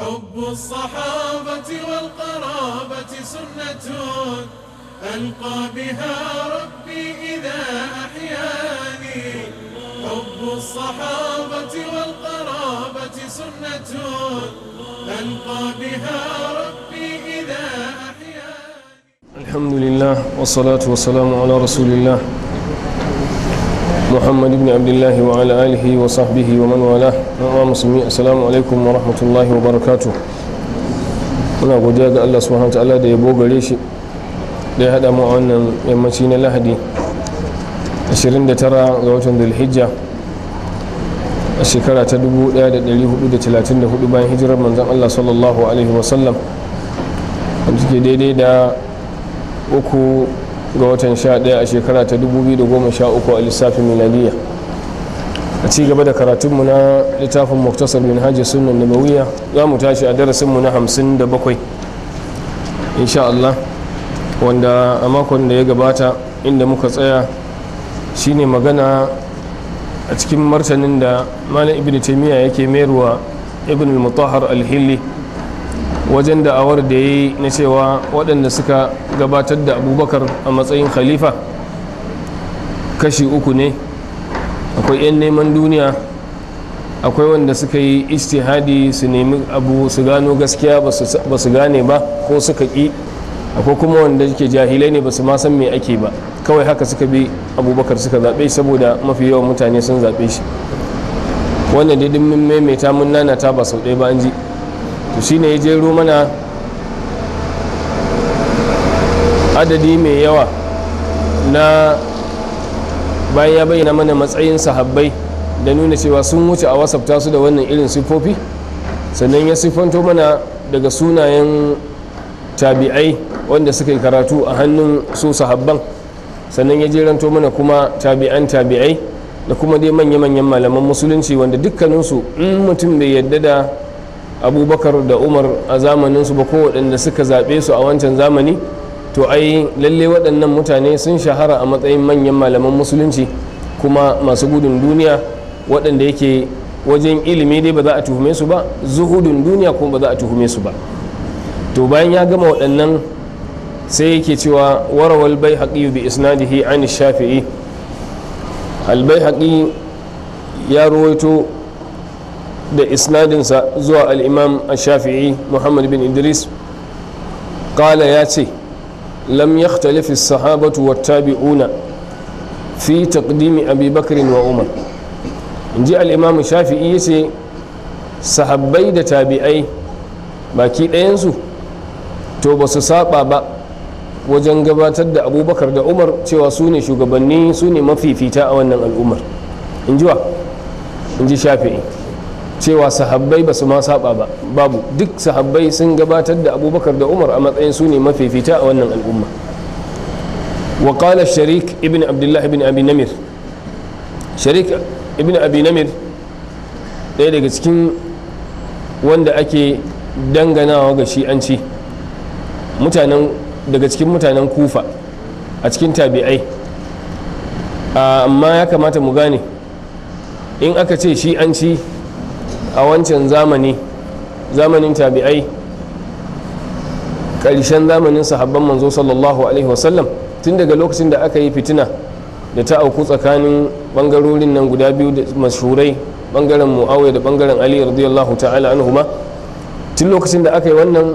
حب الصحابة والقرابة سنة ألقى بها ربي إذا أحياني. حب الصحابة والقرابة سنة ألقى بها ربي إذا أحياني. الحمد لله والصلاة والسلام على رسول الله محمد بن عبد الله وعلى آله وصحبه ومن والاه. ومسلمين السلام عليكم ورحمة الله وبركاته. muna godiya ga Allah subhanahu wa ta'ala da ya bogare shi da ya haɗa mu a wannan yammaci na Lahadi 29 ga watan Dhul-Hijja a shekara ta 1434 bayan hijirar manzon Allah sallallahu alaihi wasallam, wanda take daidai da 3 ga watan 11 a shekara ta 2013 a lissafin miladiyya. A ci gaba da karatunmu na littafin muktasar minhajis sunan nabawiyya za mu tashi a darasinmu na 57 insha Allah, wanda a makon da ya gabata inda muka tsaya shine magana a cikin martanin da malam ibn taymiya yake mayarwa ibn al-mutahhar al-hilli wajen da'awar da ya yi na cewa waɗanda suka gabatar da abubakar a matsayin khalifa kashi uku ne. Akwai 'yan neman duniya, akwai wanda suka yi ijtihadi su nemi abu su gano gaskiya ba su gane ba ko suka ƙi, akwai kuma wanda ke jahilai ne ba su ma san me ake ba, kawai haka suka bi abubakar suka zaɓe shi saboda mafi yawan mutane sun zaɓe shi. wannan dai mun maimaita mun nanata ba sau ɗaya ba an ji. to shine ya jero mana adadi mai yawa na bayan ya bayyana mana matsayin sahabbai da nuna cewa sun wuce a wasafta su da wannan irin siffofi, sannan ya siffanto mana daga sunayen tabi'ai wanda suka yi karatu a hannun su sahabban, sannan ya jeranto mana kuma tabi'an tabi'ai da kuma dai manya-manyan malaman musulunci wanda dukkaninsu in mutum bai yadda da abubakar da umar a zamaninsu ba ko waɗanda suka zaɓe su a wancan zamani, to ai lalle waɗannan mutane sun shahara a matsayin manyan malaman musulunci kuma masu gudun duniya waɗanda yake wajen ilimi dai ba za a tuhume su ba, zuhudun duniya kuma ba za a tuhume su ba. to bayan ya gama waɗannan sai yake cewa warawal baihaqi bi isnadihi an shafi'i. al-baihaqi ya rawaito da isnadinsa zuwa al-imam ash-shafi'i muhammad bin idris qala ya ce لم يختلف الصحابة والتابعون في تقديم أبي بكر وعمر. إن جاء الإمام الشافعي يسي صحابي دا تابعي باكي ɗayansu to ba su saba ba wajen gabatar da abubakar da umar cewa su ne shugabanni, su ne mafifita a wannan al'ummar. in ji shafi'i cewa sahabbai ba su ma saba ba, babu, duk sahabbai sun gabatar da abubakar da umar a matsayin su ne mafifita a wannan al'umma. wa qala sharik ibn abdullah ibn abi namir, sharik ibn abi namir ɗaya daga cikin wanda ake danganawa ga shi'anci, daga cikin mutanen kufa a cikin tabi'ai. amma ya kamata mu gane in aka ce shi'anci a wancan zamanin tabi'ai, ƙarshen zamanin sahabban manzo sallallahu alaihi wasallam, tun daga lokacin da aka yi fitina da ta auku tsakanin bangarorin nan guda biyu da mashhurai, bangaren muawiya da bangaren ali radiyallahu ta'ala anhuma, tun lokacin da aka yi wannan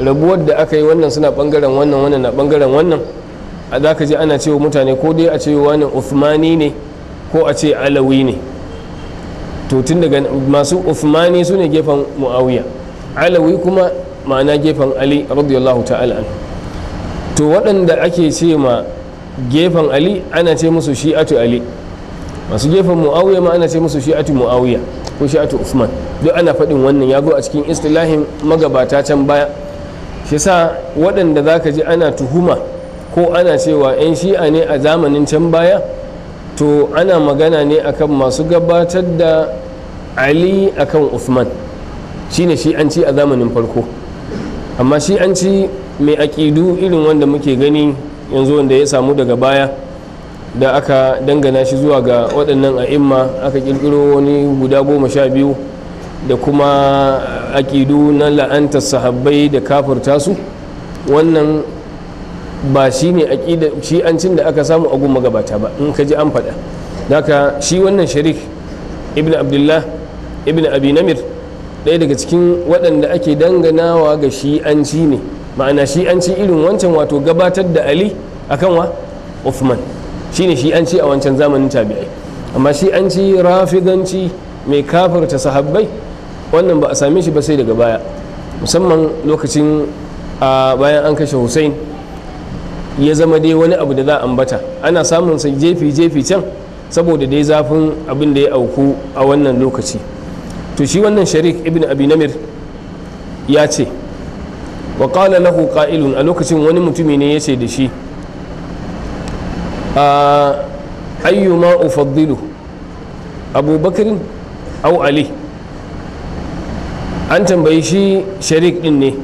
rabuwar da aka yi, wannan suna bangaren wannan, wannan na bangaren wannan, a za ka ji ana cewa mutane ko dai a ce wani uthmani ne ko a ce alawi ne. to tun daga masu uthmani su ne gefen muawiya, alawi kuma ma'ana gefen ali radiyallahu ta'ala anhu. to waɗanda ake ce ma gefen ali ana ce musu shi'atu ali, masu gefen muawiya ma ana ce musu shi'atu muawiya ko shi'atu uthman. duk ana faɗin wannan, ya zo a cikin istilahin magabata can baya. shi sa waɗanda za ka ji ana tuhuma ko ana cewa 'yan shi'a ne a zamanin can baya, to ana magana ne akan masu gabatar da ali akan uthman, shine shi'anci a zamanin farko. amma shi'anci mai aƙidu irin wanda muke gani yanzu, wanda ya samu daga baya da aka dangana shi zuwa ga waɗannan a'imma, aka ƙirƙiro wani guda 12 da kuma aƙidu na la'antar sahabbai da kafirta su, wannan ba shi ne aƙida shi'ancin da aka samu a gun magabata ba in ka ji an faɗa. Haka shi wannan Sharik ibn Abdullah ibn Abi Namir ɗaya daga cikin waɗanda ake danganawa ga shi'anci ne, ma'ana shi'anci irin wancan, wato gabatar da Ali akan wa Uthman, shine shi'anci a wancan zamanin tabi'ai. Amma shi'anci rafidanci mai kafirta sahabbai, wannan ba a same shi ba sai daga baya, musamman lokacin bayan an kashe Hussein, ya zama dai wani abu da za a ambata, ana samun sa jefi can saboda dai zafin abin da ya auku a wannan lokaci. To shi wannan Sharik ibn Abi Namir ya ce, wa qala lahu qa'ilun, a lokacin wani mutumi ne ya ce da shi, ayyuma ufaddilu, abubakarin au Ali. An tambayi shi Sharik din ne,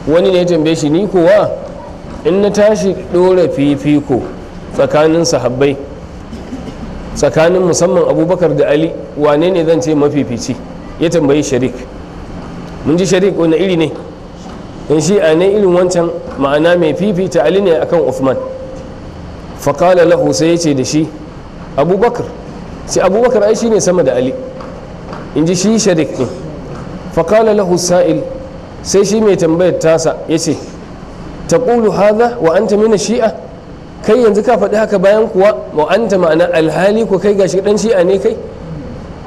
wani ne ya tambaye shi, ni kowa in na tashi ɗora fifiko tsakanin sahabbai, tsakanin musamman abubakar da Ali, wane ne zan ce mafifici? Ya tambayi Sharik. Mun ji Sharik wani iri ne, in shi'a ne irin wancan, ma'ana mai fifita Ali ne akan Uthman. faƙala lahu, sai ya ce da shi abubakar, sai abubakar ai shi ne sama da Ali, in ji shi Sharik ne. faƙala lahu sa'il, sai shi mai tambayar tasa ya ce, taqulu hadha wa anta min shi'a, kai yanzu ka faɗi haka bayan kuwa wa anta, ma'ana alhali ko kai gashi dan shi'a ne, kai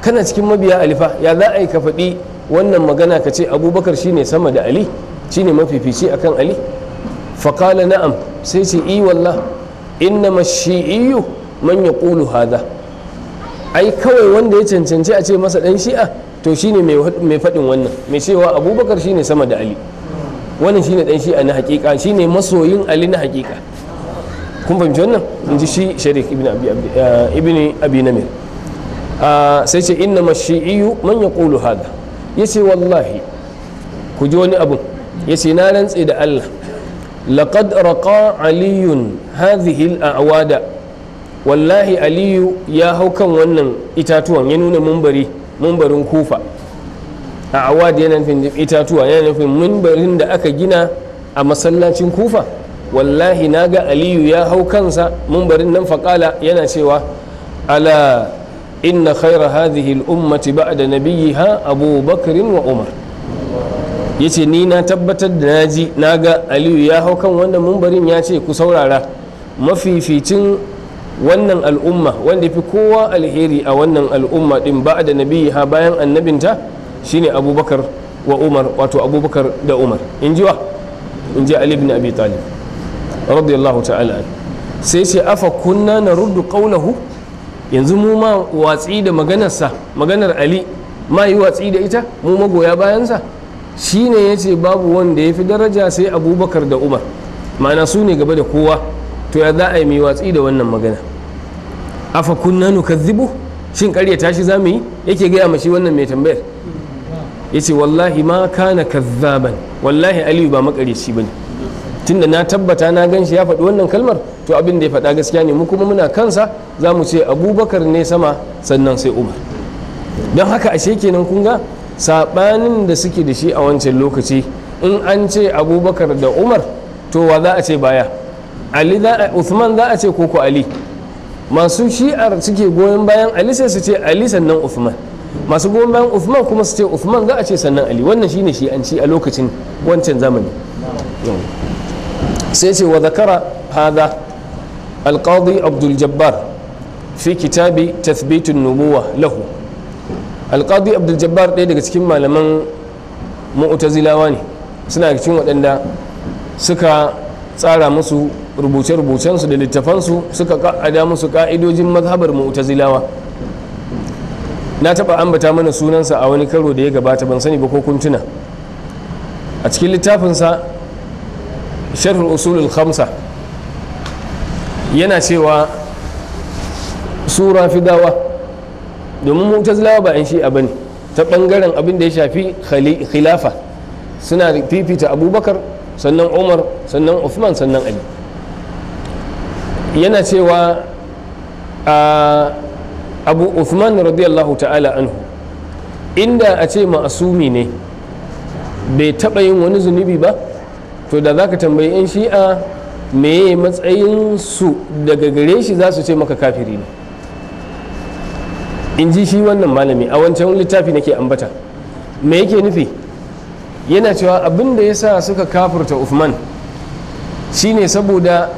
kana cikin mabiya alifa, ya za a yi ka faɗi wannan magana ka ce abubakar shine sama da Ali, shine mafifici akan Ali? faƙala na'am, sai ce i wallah, innama shi'iyyu man yaqulu hadha, ai kawai wanda ya cancanci a ce masa dan shi'a to shine mai faɗin wannan, mai cewa abubakar shine sama da Ali, wannan shine dan shi'a na hakika, shine masoyin Ali na hakika. Kun fahimci wannan? In ji shi Sharik ibn Abi Namir. Sai ce innama shi'iyyu man yaqulu hadha, yace wallahi ku ji wani abu, yace na rantse da Allah, laqad raqa aliyun hadhihi al-a'wada, wallahi Aliyu ya hau kan wannan itatuwan, ya nuna mumbarin Kufa. A'wad yana nufin itatuwa, yana nufin mumbarin da aka gina a masallacin Kufa. Wallahi naga Aliyu ya hau kansa mumbarin nan, faƙala yana cewa, ala inna khayra hadhihi al-ummati ba'da nabiyha Abu Bakr wa Umar. Yace ni na tabbatar da naga Aliyu ya hau kan wannan mumbarin, ya ce ku saurara, mafificin wannan al'umma, wanda fi kowa alheri a wannan al'umma din ba'da nabiyha, bayan annabinta, shine Abubakar wa Umar, wato Abubakar da Umar. In ji Ali ibn Abi Talib radiyallahu ta'ala. Sai ce afa kunna naruddu qawlahu, yanzu mu ma watsi da maganarsa, maganar Ali ma yi watsi da ita, mu magoya bayansa? Shine yace babu wanda ya fi daraja sai Abubakar da Umar, ma'ana su ne gaba da kowa, to ya za a yi mai watsi da wannan magana? Afa kunna nukazzibu, shin ƙaryata shi za mu yi? Yake gaya mashi wannan mai tambayar. Yace wallahi ma kana kazzaban, wallahi Aliyu ba makaryaci bane, tunda na tabbata na gan shi ya faɗi wannan kalmar, to abin da ya faɗa gaskiya ne, mu kuma muna kansa, za mu ce Abubakar ne sama, sannan sai Umar. Don haka ashe kenan kun ga saɓanin da suke da shi a wancan lokaci, in an ce Abubakar da Umar, to wa za a ce baya? Ali Uthman za a ce koko Ali? Masu shi'ar suke goyon bayan Ali sai su ce Ali sannan Uthman, masu goyon bayan Uthman kuma su ce Uthman za a ce sannan Ali. Wannan shine shi'anci a lokacin wancan zamani. sai ce wa zakara hada alqadi abdul jabbar fi kitabi tathbitun nubuwa lahu. alqadi abdul jabbar ɗaya daga cikin malaman mu'tazilawa ne, suna cikin waɗanda suka tsara musu rubuce-rubucensu da littafansu, suka ƙa'ada musu ƙa'idojin mazhabar mu'tazilawa. na taɓa ambata mana sunansa a wani karo da ya gabata, ban sani ba ko kun tuna. a cikin littafinsa sharhul usulul khamsa yana cewa su rafidawa, domin mu'tazilawa ba 'yan shi'a bane, ta ɓangaren abin da ya shafi khilafa suna fifita abubakar, sannan umar, sannan uthman, sannan ali. yana cewa abu uthman radiyallahu ta'ala anhu, inda a ce ma'asumi ne bai taɓa yin wani zunubi ba, to da za ka tambayi 'yan shi'a meye matsayin su daga gare shi, za su ce maka kafiri ne. in ji shi wannan malami a wancan littafi nake ambata. me yake nufi? yana cewa abin da ya sa suka kafirta Uthman shine saboda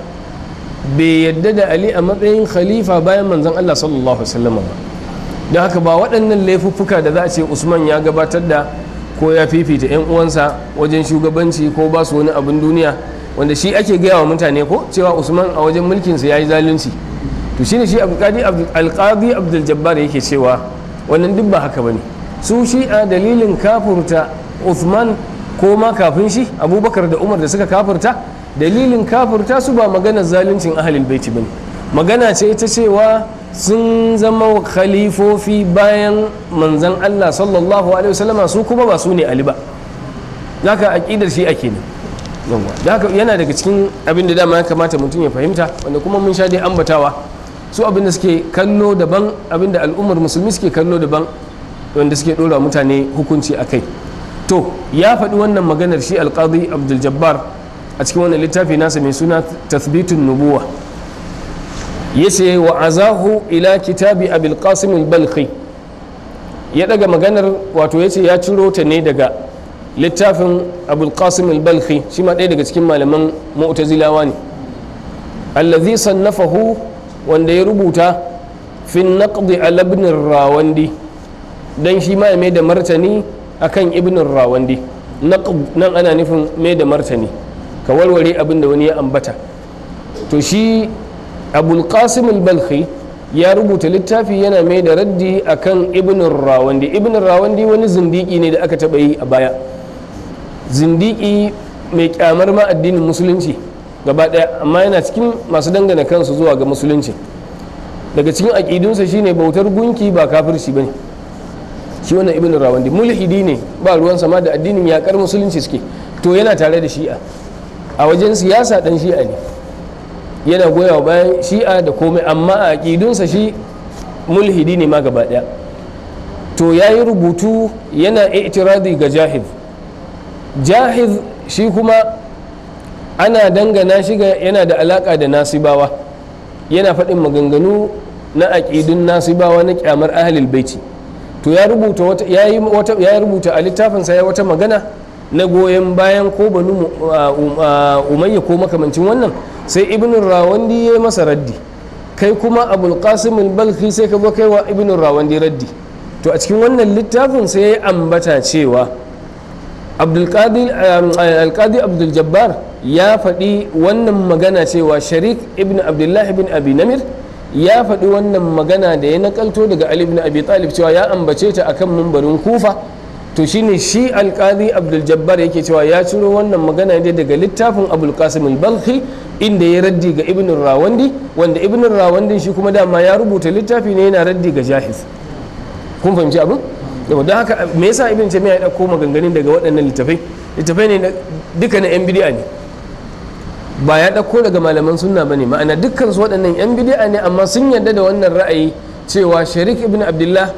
bai yadda da Ali a matsayin khalifa bayan manzon Allah sallallahu alaihi wasallam ba. don haka ba waɗannan laifuffuka da za a ce Usman ya gabatar da ko ya fifita 'yan uwansa wajen shugabanci ko ba su wani abin duniya, wanda shi ake gaya wa mutane ko cewa Usman a wajen mulkinsa ya yi zalunci, to shine shi alƙadi Abdul Jabbar yake cewa wannan duk ba haka bane. su shi a dalilin kafurta Uthman ko ma kafin shi Abubakar da Umar da suka kafurta, dalilin kafurta su ba maganar zaluncin ahlul baiti bane, magana ce ta cewa sun zama khalifofi bayan manzan Allah sallallahu alaihi wasallama, su kuma ba su ne Ali ba. haka aqidar shi ake ne. haka yana daga cikin abin da dama ya kamata mutum ya fahimta, wanda kuma mun sha dai ambatawa, su abin da suke kallo daban, abin da al'ummar musulmi suke kallo daban, wanda suke dora mutane hukunci a kai. to ya faɗi wannan maganar shi alqadi Abdul Jabbar a cikin wannan littafi nasa mai suna tathbitun nubuwa. yace wa azahu ila kitabi Abul Qasim al-Balkhi, ya daga maganar, wato yace ya ciro ta ne daga littafin Abul Qasim al-Balkhi, shi ma ɗaya daga cikin malaman mu'tazilawa ne, allazi sannafahu, wanda ya rubuta fi naqdi ala ibn rawandi, dan shi ma ya mai da martani akan ibn rawandi. naqd nan ana nufin mai da martani, ka warware abin da wani ya ambata. to shi Abul Qasim al-Balkhi ya rubuta littafi yana mai da raddi akan ibn rawandi. ibn rawandi wani zindiki ne da aka taɓa yi a baya, zindiki mai kyamar ma addinin musulunci gaba ɗaya, amma yana cikin masu dangana kansu zuwa ga musulunci. daga cikin aƙidunsa shine bautar gunki ba kafirci bane. shi wannan ibn rawandi mulhidi ne, ba ruwan sama da addinin yaƙar musulunci suke. to yana tare da shi'a a wajen siyasa, dan shi'a ne, yana goya wa bayan shi'a da komai, amma a aƙidunsa shi mulhidi ne ma gaba ɗaya. to ya yi rubutu yana i'tiradi ga Jahiz. Jahiz shi kuma ana dangana shi ga yana da alaƙa da nasibawa, yana faɗin maganganu na aƙidun nasibawa na ƙyamar ahlul baiti. to ya rubuta a littafinsa ya wata magana na goyon bayan ko banu umayya ko makamancin wannan, sai ibn rawandi ya yi masa raddi, kai kuma Abul Qasim al-Balkhi sai ka zo kai wa ibn rawandi raddi. to a cikin wannan littafin sai ya ambata cewa alqadi Abdul Jabbar ya faɗi wannan magana cewa Sharik ibn Abdullah ibn Abi Namir ya faɗi wannan magana da ya nakalto daga Ali ibn Abi Talib cewa ya ambace ta akan mimbarin Kufa. to shine shi alqadi Abdul Jabbar yake cewa ya ciro wannan magana ne daga littafin Abul Qasim al-Balkhi, inda ya raddi ga ibn rawandi, wanda ibn rawandi shi kuma dama ya rubuta littafi ne yana raddi ga Jahiz. kun fahimci abin? don haka me yasa ibn Taymiyyah ya dauko maganganun daga waɗannan littafai ne duka na yan bid'a ne, ba ya dauko daga malaman sunna bane, ma'ana dukkan su waɗannan yan bid'a ne, amma sun yarda da wannan ra'ayi cewa Sharik ibn Abdullah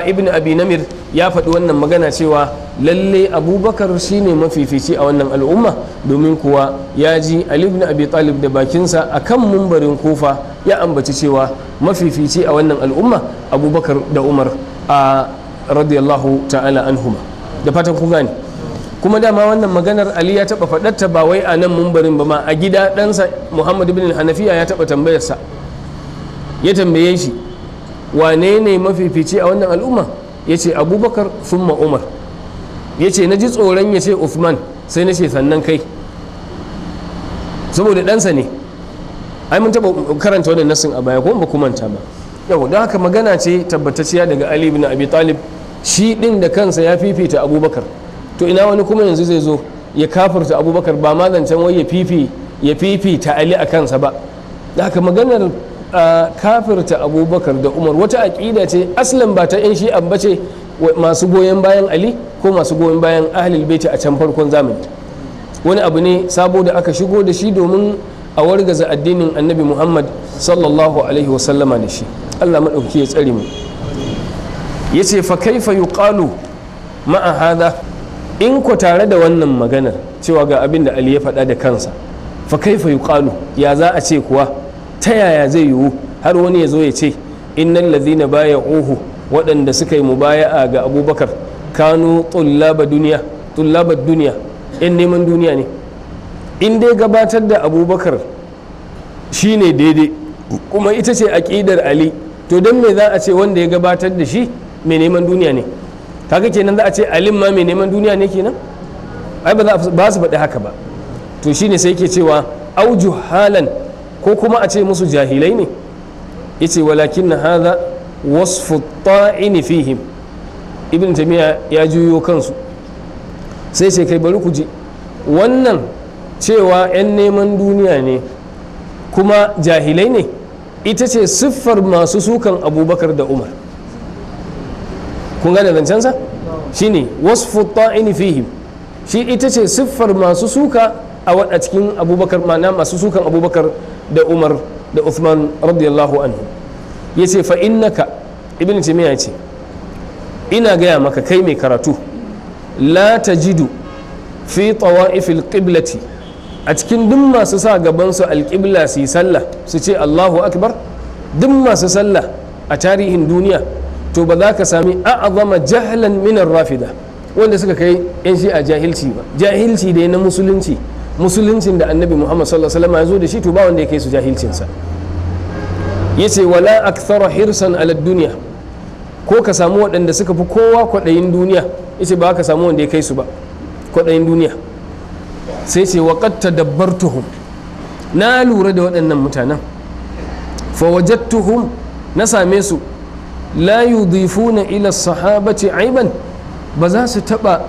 ibn Abi Namir ya faɗi wannan magana cewa lalle Abubakar shine mafifici a wannan al'umma, domin kuwa ya ji Ali ibn Abi Talib da bakinsa akan mumbarin Kufa ya ambaci cewa mafifici a wannan al'umma Abubakar da Umar a radiyallahu ta'ala anhuma. da fatan ku gane. kuma dama wannan maganar Ali ya taɓa faɗarta ba wai a nan mumbarin ba ma, a gida ɗansa Muhammad ibn Hanafiya ya taɓa tambayarsa, ya tambaye shi wane ne mafifici a wannan al'umma, ya ce Abubakar thumma Umar. ya ce na ji tsoron ya ce Uthman, sai na ce sannan kai, saboda ɗansa ne. ai mun taɓa karanta wannan nassin a baya ko ba ku manta ba. yau don haka magana ce tabbatacciya daga Ali ibn Abi Talib, shi ɗin da kansa ya fifita Abubakar. to ina wani kuma yanzu zai zo ya kafirta Abubakar, ba ma zancen wai ya fifita Ali a kansa ba. da haka maganar kafirta Abubakar da Umar wata aƙida ce aslan ba ta 'yan shi'a ba ce, masu goyon bayan Ali ko masu goyon bayan ahlul baiti a can farkon zamani. wani abu ne sabo da aka shigo da shi domin a wargaza addinin Annabi Muhammad sallallahu alaihi wasallama da shi. Allah maɗauki ya tsare mu. yace fa kaifa yuqalu ma'a hadha, in ku tare da wannan maganar cewa ga abin da Ali ya faɗa da kansa, fa kaifa yuqalu, ya za a ce kuwa, ta yaya zai yiwu har wani ya zo ya ce innal ladhina baya'uhu, waɗanda suka yi mubaya'a ga Abubakar, kanu tullabad duniya, in neman duniya ne. In dai gabatar da Abubakar shine daidai kuma ita ce aqidar Ali, to don me za a ce wanda ya gabatar da shi mai neman duniya ne? Kaga kenan za a ce alim ma mai neman duniya ne kenan? Ai ba su faɗi haka ba. To shine sai yake cewa auju halan, ko kuma a ce musu jahilai ne. Yace walakin hadha wasfu ta'ini fihim. Ibn Taymiyyah ya juyo kansu sai ce kai bari ku ji, wannan cewa 'yan neman duniya ne kuma jahilai ne, ita ce siffar masu sukan Abubakar da Umar. Kun gane zancensa? Shine wasfu ta'ini fihim, shi ita ce siffar masu suka a cikin Abubakar, ma'ana masu sukan Abubakar da Umar da Uthman radiyallahu anhu. Yace fa innaka, Ibn Taymiyyah yace, ina gaya maka kai mai karatu, la tajidu fi tawa'ifil qiblati, a cikin duk masu sa gabansu alƙibla su yi sallah su ce Allahu akbar, duk masu sallah a tarihin duniya, to ba za ka sami a'azama jahlan minar rafida, wanda suka kai yan shi a jahilci ba. Jahilci da na musuluncin da annabi Muhammad sallallahu alaihi wasallam ya zo da shi, to ba wanda ya kai su jahilcinsa. Yace wala akthara hirsan ala dunya, ko ka samu waɗanda suka fi kowa kwaɗayin duniya, yace ba ka samu wanda ya kai su ba kwaɗayin duniya. Sai ce wa qad tadabbartuhum, na lura da waɗannan mutanen, fa wajadtuhum, na same su la yudifuna ila sahabati aiban, ba za su taɓa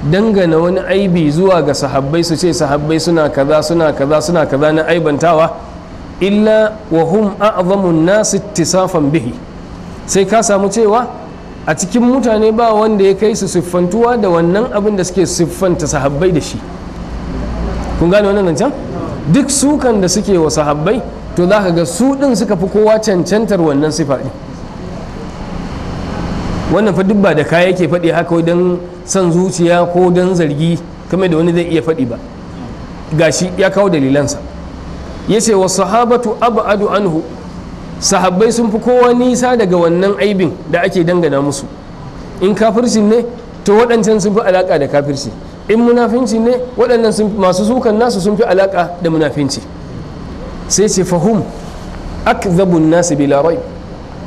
dangana wani aibi zuwa ga sahabbai su ce sahabbai suna kaza suna kaza suna kaza na aibantawa, illa wa hum a'zamun nas ittisafan bihi, sai ka samu cewa a cikin mutane ba wanda ya kai su siffantuwa da wannan abin da suke siffanta sahabbai da shi. Kun gane wannan nan can? Duk sukan da suke wa sahabbai, to za ka ga su ɗin suka fi kowa cancantar wannan sifa ɗin. Wannan fa duk ba da kaya yake faɗi haka don son zuciya ko don zargi kamar da wani zai iya faɗi ba, gashi ya kawo dalilansa. Ya ce wa sahabatu ab'adu anhu, sahabbai sun fi kowa nisa daga wannan aibin da ake dangana musu. In kafirci ne, to waɗancan sun fi alaƙa da kafirci. In munafinci ne, waɗannan masu sukan nasu sun fi alaƙa da munafinci. Sai ce fahum akdhabun nasi bila raib,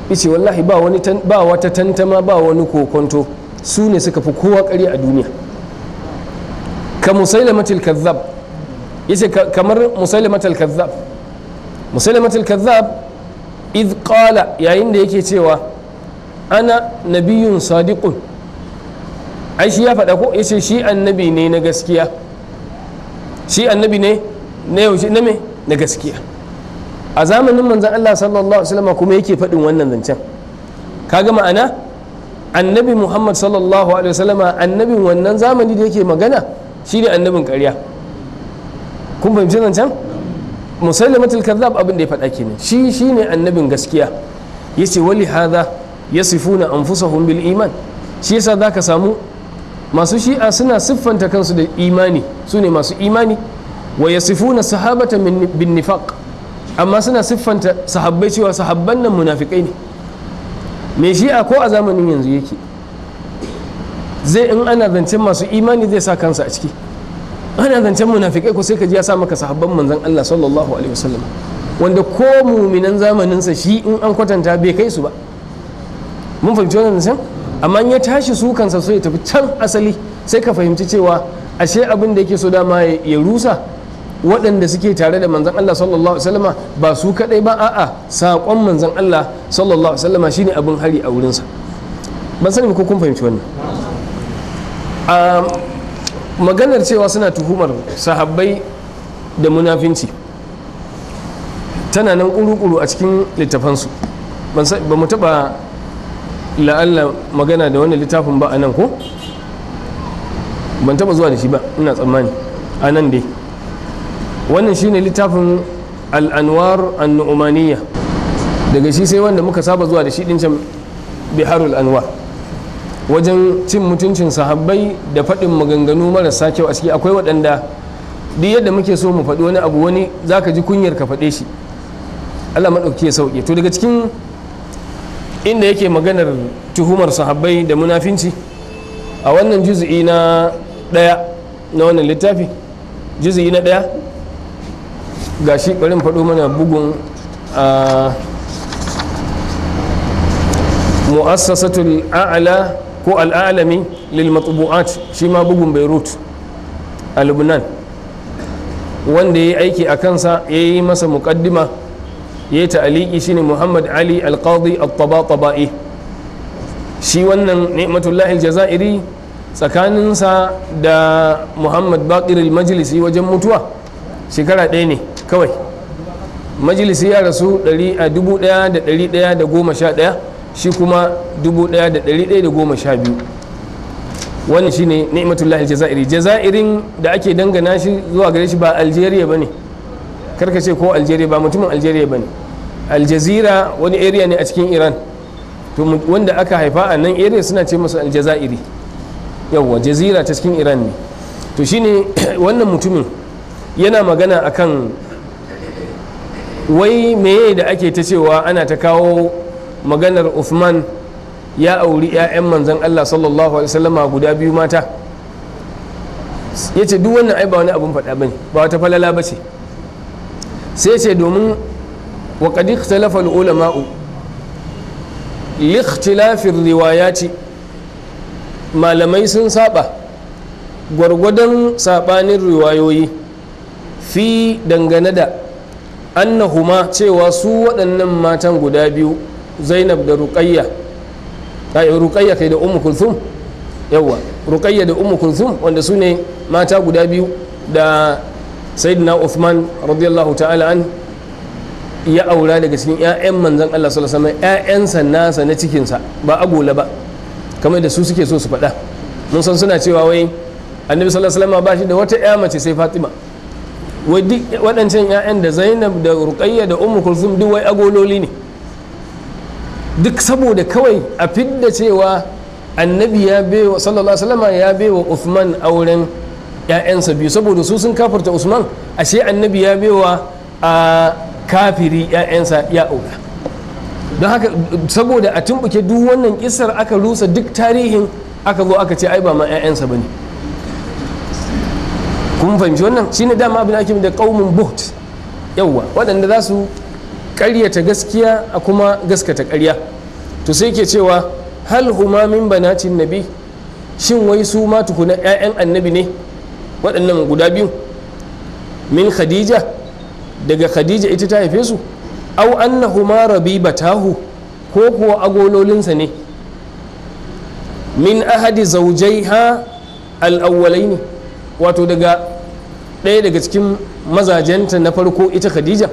yace wallahi ba wata tantama, ba wani kokonto, su ne suka fi kowa ƙarya a duniya. Ka musailamatul kazzab, yace kamar musailamatul kazzab. Musailamatul kazzab idh qala, yayin da yake cewa ana nabiyyun sadiqun, ai shi ya faɗa ko, yace shi annabi ne na gaskiya, shi annabi ne na yaushe na me na gaskiya. A zamanin manzon Allah sallallahu alaihi wasallam kuma yake faɗin wannan zancen. Kaga ma'ana annabi Muhammad sallallahu alaihi wasallam, annabin wannan zamani da yake magana shine annabin ƙarya. Kun fahimci zancen? Musailamatul kazzab abin da ya faɗa kenan, shi shine annabin gaskiya. Yace wali hadha yasifuna anfusahum bil iman, shi yasa zaka samu masu shi'a suna siffanta kansu da imani, su ne masu imani. Wa yasifuna sahabata bin nifaq, amma suna siffanta sahabbai cewa sahabban nan munafikai ne. Me shi'a ko a zamanin yanzu yake, zai in ana zancen masu imani zai sa kansa a ciki, ana zancen munafikai ko sai ka ji ya sa maka sahabban manzon Allah sallallahu alaihi wasallam, wanda ko muminan zamaninsa shi in an kwatanta bai kai su ba. Mun fahimci wannan zancen? Amma in ya tashi su kansa so ya tafi can asali, sai ka fahimci cewa ashe abin da yake so dama ya rusa waɗanda suke tare da manzon Allah sallallahu alaihi wasallama, ba su kadai ba, a'a saƙon manzon Allah sallallahu alaihi wasallama shine abin hari a wurinsa. Ban sani ko kun fahimci wannan. A maganar cewa suna tuhumar sahabbai da munafinci tana nan ƙuru-ƙuru a cikin littafansu. Ba mu taɓa la'alla magana da wani littafin ba a nan ko? Ban taɓa zuwa da shi ba, ina tsammani a nan dai. Wannan shine littafin al'anwar annu'umaniya, daga shi sai wanda muka saba zuwa da shi ɗin can biharul anwar. wajen cin mutuncin sahabbai da faɗin maganganu marasa kyau a ciki. Akwai waɗanda duk yadda muke so mu faɗi wani abu, wani za ka ji kunyar ka faɗe shi. Allah maɗauki ya sauke. To daga cikin inda yake maganar tuhumar sahabbai da munafinci a wannan juz'i na 1 na wannan littafi, juz'i na 1 gashi bari mu faɗo mana bugun mu'assasatul a'la ko al'alami lil matbu'at, shi ma bugun Beirut a Lebanon, wanda ya yi aiki a kansa, ya yi masa muƙaddima, ya yi ta'aliki, shine Muhammad Ali al-Qadi al-Tabatabai. Shi wannan Ni'matullahi al-Jazairi tsakaninsa da Muhammad Baqir al-Majlisi wajen mutuwa shekara ɗaya ne kawai. Majlisi ya rasu 1111, shi kuma 1112. wannan shine Ni'matullahi al-Jazairi. Jazairin da ake dangana shi zuwa gare shi ba Algeria bane, karka ce ko Algeria, ba mutumin Algeria bane. Aljazira wani area ne a cikin Iran, to wanda aka haifa a nan area suna ce masa Aljazairi. Yawwa, jazira ta cikin Iran ne. To shine wannan mutumin yana magana akan wai meye da ake ta cewa ana ta kawo maganar Uthman ya auri 'ya'yan manzan Allah sallallahu alaihi wasallama guda 2 mata. Ya ce duk wannan ai ba wani abun faɗa bane, ba wata falala ba ce. Sai ce domin wa qad ikhtalafa al-ulama'u li ikhtilafi riwayati, malamai sun saba gwargwadon sabanin riwayoyi fi dangane da annahuma, cewa su waɗannan matan guda 2 Zainab da Ruqayya kai da Ummu Kulthum, yawa Ruqayya da Ummu Kulthum, wanda su ne mata guda 2 da Sayyidina Uthman radiyallahu ta'ala an ya aura daga cikin 'ya'yan manzon Allah sallallahu alaihi wasallam, 'ya'yansa nasa na cikinsa, ba agola ba kamar da su suke so su faɗa. Mun san suna cewa wai Annabi sallallahu alaihi wasallam ba shi da wata 'ya mace sai Fatima, wai duk waɗancan 'ya'yan da Zainab da Ruqayya da Ummu Kulthum duk wai agololi ne, duk saboda kawai a fidda cewa Annabi ya baiwa sallallahu alaihi wasallam ya baiwa Uthman auren 'ya'yansa 2, saboda su sun kafarta Usman, ashe Annabi ya baiwa a kafiri 'ya'yansa ya aura. Don haka saboda a tumbuke duk wannan kisar aka rusa duk tarihin, aka zo aka ce ai ba ma 'ya'yansa bane. Kun fahimci wannan? Shine dama abin ake da qaumun buht, yawa waɗanda za su ƙaryata gaskiya a kuma gaskata ƙarya. To sai ke cewa hal huma min banatin nabi, shin wai su ma tukuna 'ya'yan annabi ne waɗannan guda 2? Min Khadija, daga Khadija ita ta haife su, au annahuma rabibatahu, ko kuwa agololinsa ne. Min ahadi zaujaiha al-awwalaini, wato daga ɗaya daga cikin mazajenta na farko ita Khadija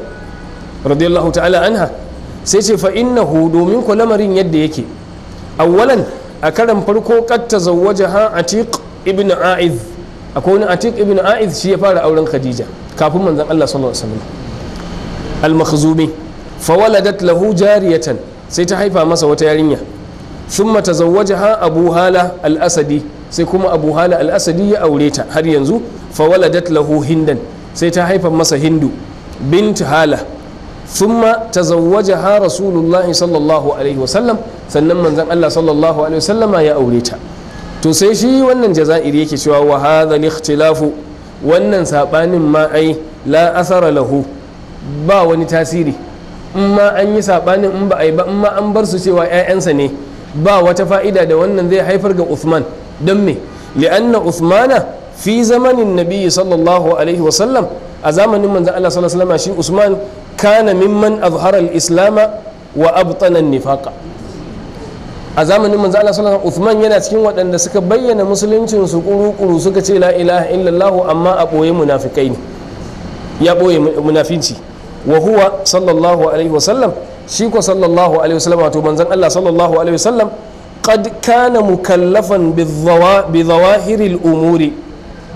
radiyallahu ta'ala anha. Sai ce fa innahu, domin ku lamarin yadda yake, awwalan a karan farko qad tazawwajaha Atiq ibn A'iz, akwai wani Atiq ibn A'iz shi ya fara auren Khadija kafin manzon Allah sallallahu alaihi wasallam, al-Makhzumi, fa waladat lahu jariyatan, sai ta haifa masa wata yarinya. Thumma tazawwajaha Abu Hala al-Asadi, sai kuma Abu Hala al-Asadi ya aure ta har yanzu. Fa waladat lahu Hindan, sai ta haifa masa Hindu bint Hala. Thumma tazawwajaha Rasulullah sallallahu alaihi wasallam, sannan manzon Allah sallallahu alaihi wasallama ya aure ta. To sai shi wannan Jazairi yake cewa wa hadha al-ikhtilafu, wannan sabanin ma ai la athara lahu, ba wani tasiri. In ma an yi sabanin, in ba ai ba, in ma an bar su cewa 'ya'yansa ne, ba wata fa'ida da wannan zai haifar ga Uthman. Don me? Li'anna Uthmana fi zamanin Nabi sallallahu alaihi wasallam, a zamanin manzon Allah sallallahu alaihi wasallam, shi Usman kana mimman azhara al-islama wa abtana an-nifaqa. A zamanin manzon Allah sallallahu alaihi wasallam, Uthman yana cikin waɗanda suka bayyana musuluncin su kuru-kuru, suka ce la ilaha illallah, amma a ɓoye munafikai ne, ya ɓoye munafinci. Wa huwa sallallahu alaihi wasallam, shi ko sallallahu alaihi wasallam, wato manzon Allah sallallahu alaihi wasallam, qad kana mukallafan bi zawahiril umuri,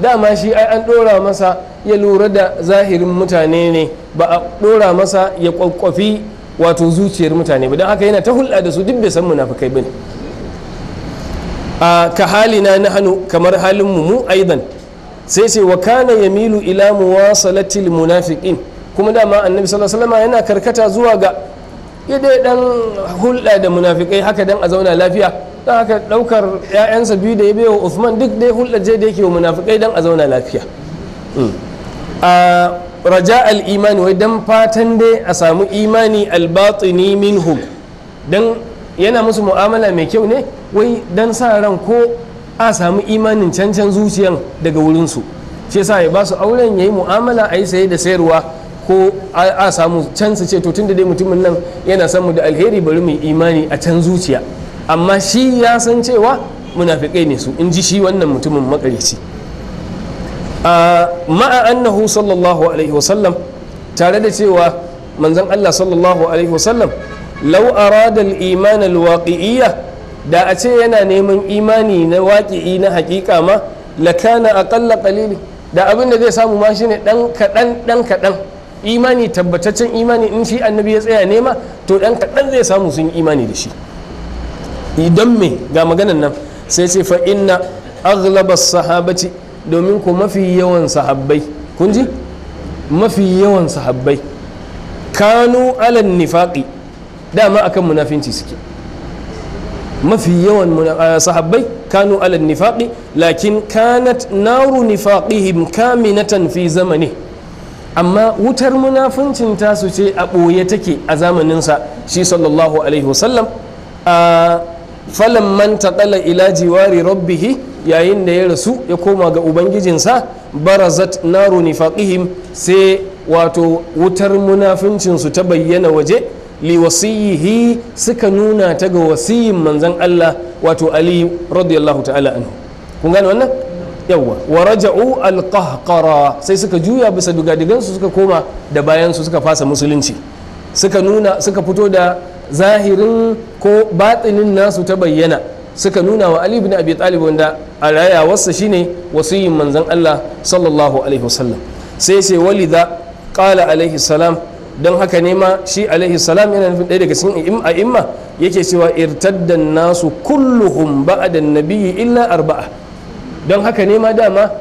dama shi ai an dora masa ya lura da zahirin mutane ne, ba a dora masa ya kwakwafi wato zuciyar mutane ba. Don haka yana ta hulɗa da su, duk bai san munafikai bane. ka halina nahnu kamar halin mu aidan sai ce wa kana yamilu ila muwasalatil munafiqin kuma dama annabi sallallahu alaihi wasallam yana karkata zuwa ga dai dan hulɗa da munafikai haka dan a zauna lafiya dan haka daukar ƴaƴansa biyu da ya bai wa Uthman duk dai hulɗar je da yake wa munafikai dan a zauna lafiya raja al-imani wai dan fatan dai a samu imani al-batini minhum dan yana musu mu'amala mai kyau ne wai dan sa ran ko a samu imanin cancan zuciyan daga wurinsu shi yasa ya ba su auren yayi mu'amala a yi saye da sayarwa ko a samu can su ce to tunda dai mutumin nan yana son mu da alheri bari mu imani a can zuciya amma shi ya san cewa munafikai ne su in ji shi wannan mutumin makarici ma'a annahu sallallahu alaihi wasallam tare da cewa manzon Allah sallallahu alaihi wasallam law arada al-iman al-waqi'iyya da a ce yana neman imani na waqi'i na hakika ma lakana aqalla qalili da abin da zai samu ma shine dan kadan imani tabbataccen imani in shi annabi ya tsaya nema to dan kadan zai samu sun imani da shi idan me ga maganan nan sai ce fa inna aghlabas sahabati domin ko mafi yawan sahabbai kun ji mafi yawan sahabbai kanu alan nifaqi dama akan munafinci suke mafi yawan sahabbai kanu alan nifaqi lakin kanat naru nifaqihim kaminatan fi zamani amma wutar munafincin tasu ce a ɓoye take a zamaninsa shi sallallahu alaihi wasallam falan man taqala ila jiwari rabbihi yayin da ya rasu ya koma ga ubangijinsa barazat naru nifaqihim sai wato wutar munafincinsu ta bayyana waje liwasiyihi suka nuna ta ga wasiyin manzon Allah wato Ali radiyallahu ta'ala anhu kun gane wannan yawa wa raja'u alqahqara sai suka juya bisa dugadigansu suka koma da bayansu suka fasa musulunci suka nuna suka fito da zahirin ko batinin nasu ta bayyana suka nuna wa Ali ibn Abi Talib wanda a rayawarsa shine wasiyin manzon Allah sallallahu alaihi wasallam sai sai walidha qala alaihi salam don haka ne ma shi alaihi salam yana nufin ɗaya daga cikin a'imma yake cewa irtaddan nasu kulluhum ba'da nabiyyi illa arba'a don haka ne ma dama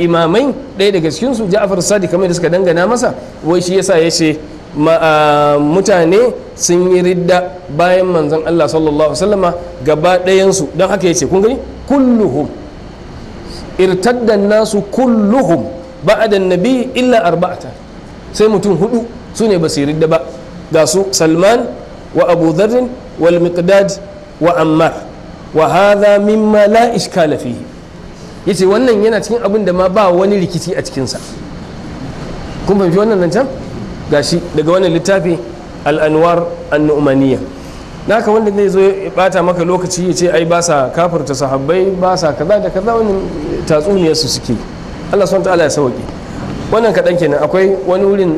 imamai ɗaya daga cikin su Ja'far Sadiq kamar da suka dangana masa wai shi yasa yace mutane sun yi ridda bayan manzon Allah sallallahu alaihi wasallama gaba ɗayansu don haka yace kun gani kulluhum irtaddan nasu kulluhum ba'da nabi illa arba'ata sai mutum hudu su ne ba su yi ridda ba ga su Salman wa Abu Dharr wal Miqdad wa Ammar wa hadha mimma la ishkala fihi yace wannan yana cikin abin da ma ba wani rikici a cikinsa kun fahimci wannan nan can gashi daga wannan littafi al-anwar an-nu'maniyya naka wanda zai zo ya bata maka lokaci ya ce ai ba sa kafirta sahabbai ba sa kaza da kaza wannan tatsuniyar su suke Allah subhanahu ta'ala ya sauke wannan kadan kenan akwai wani wurin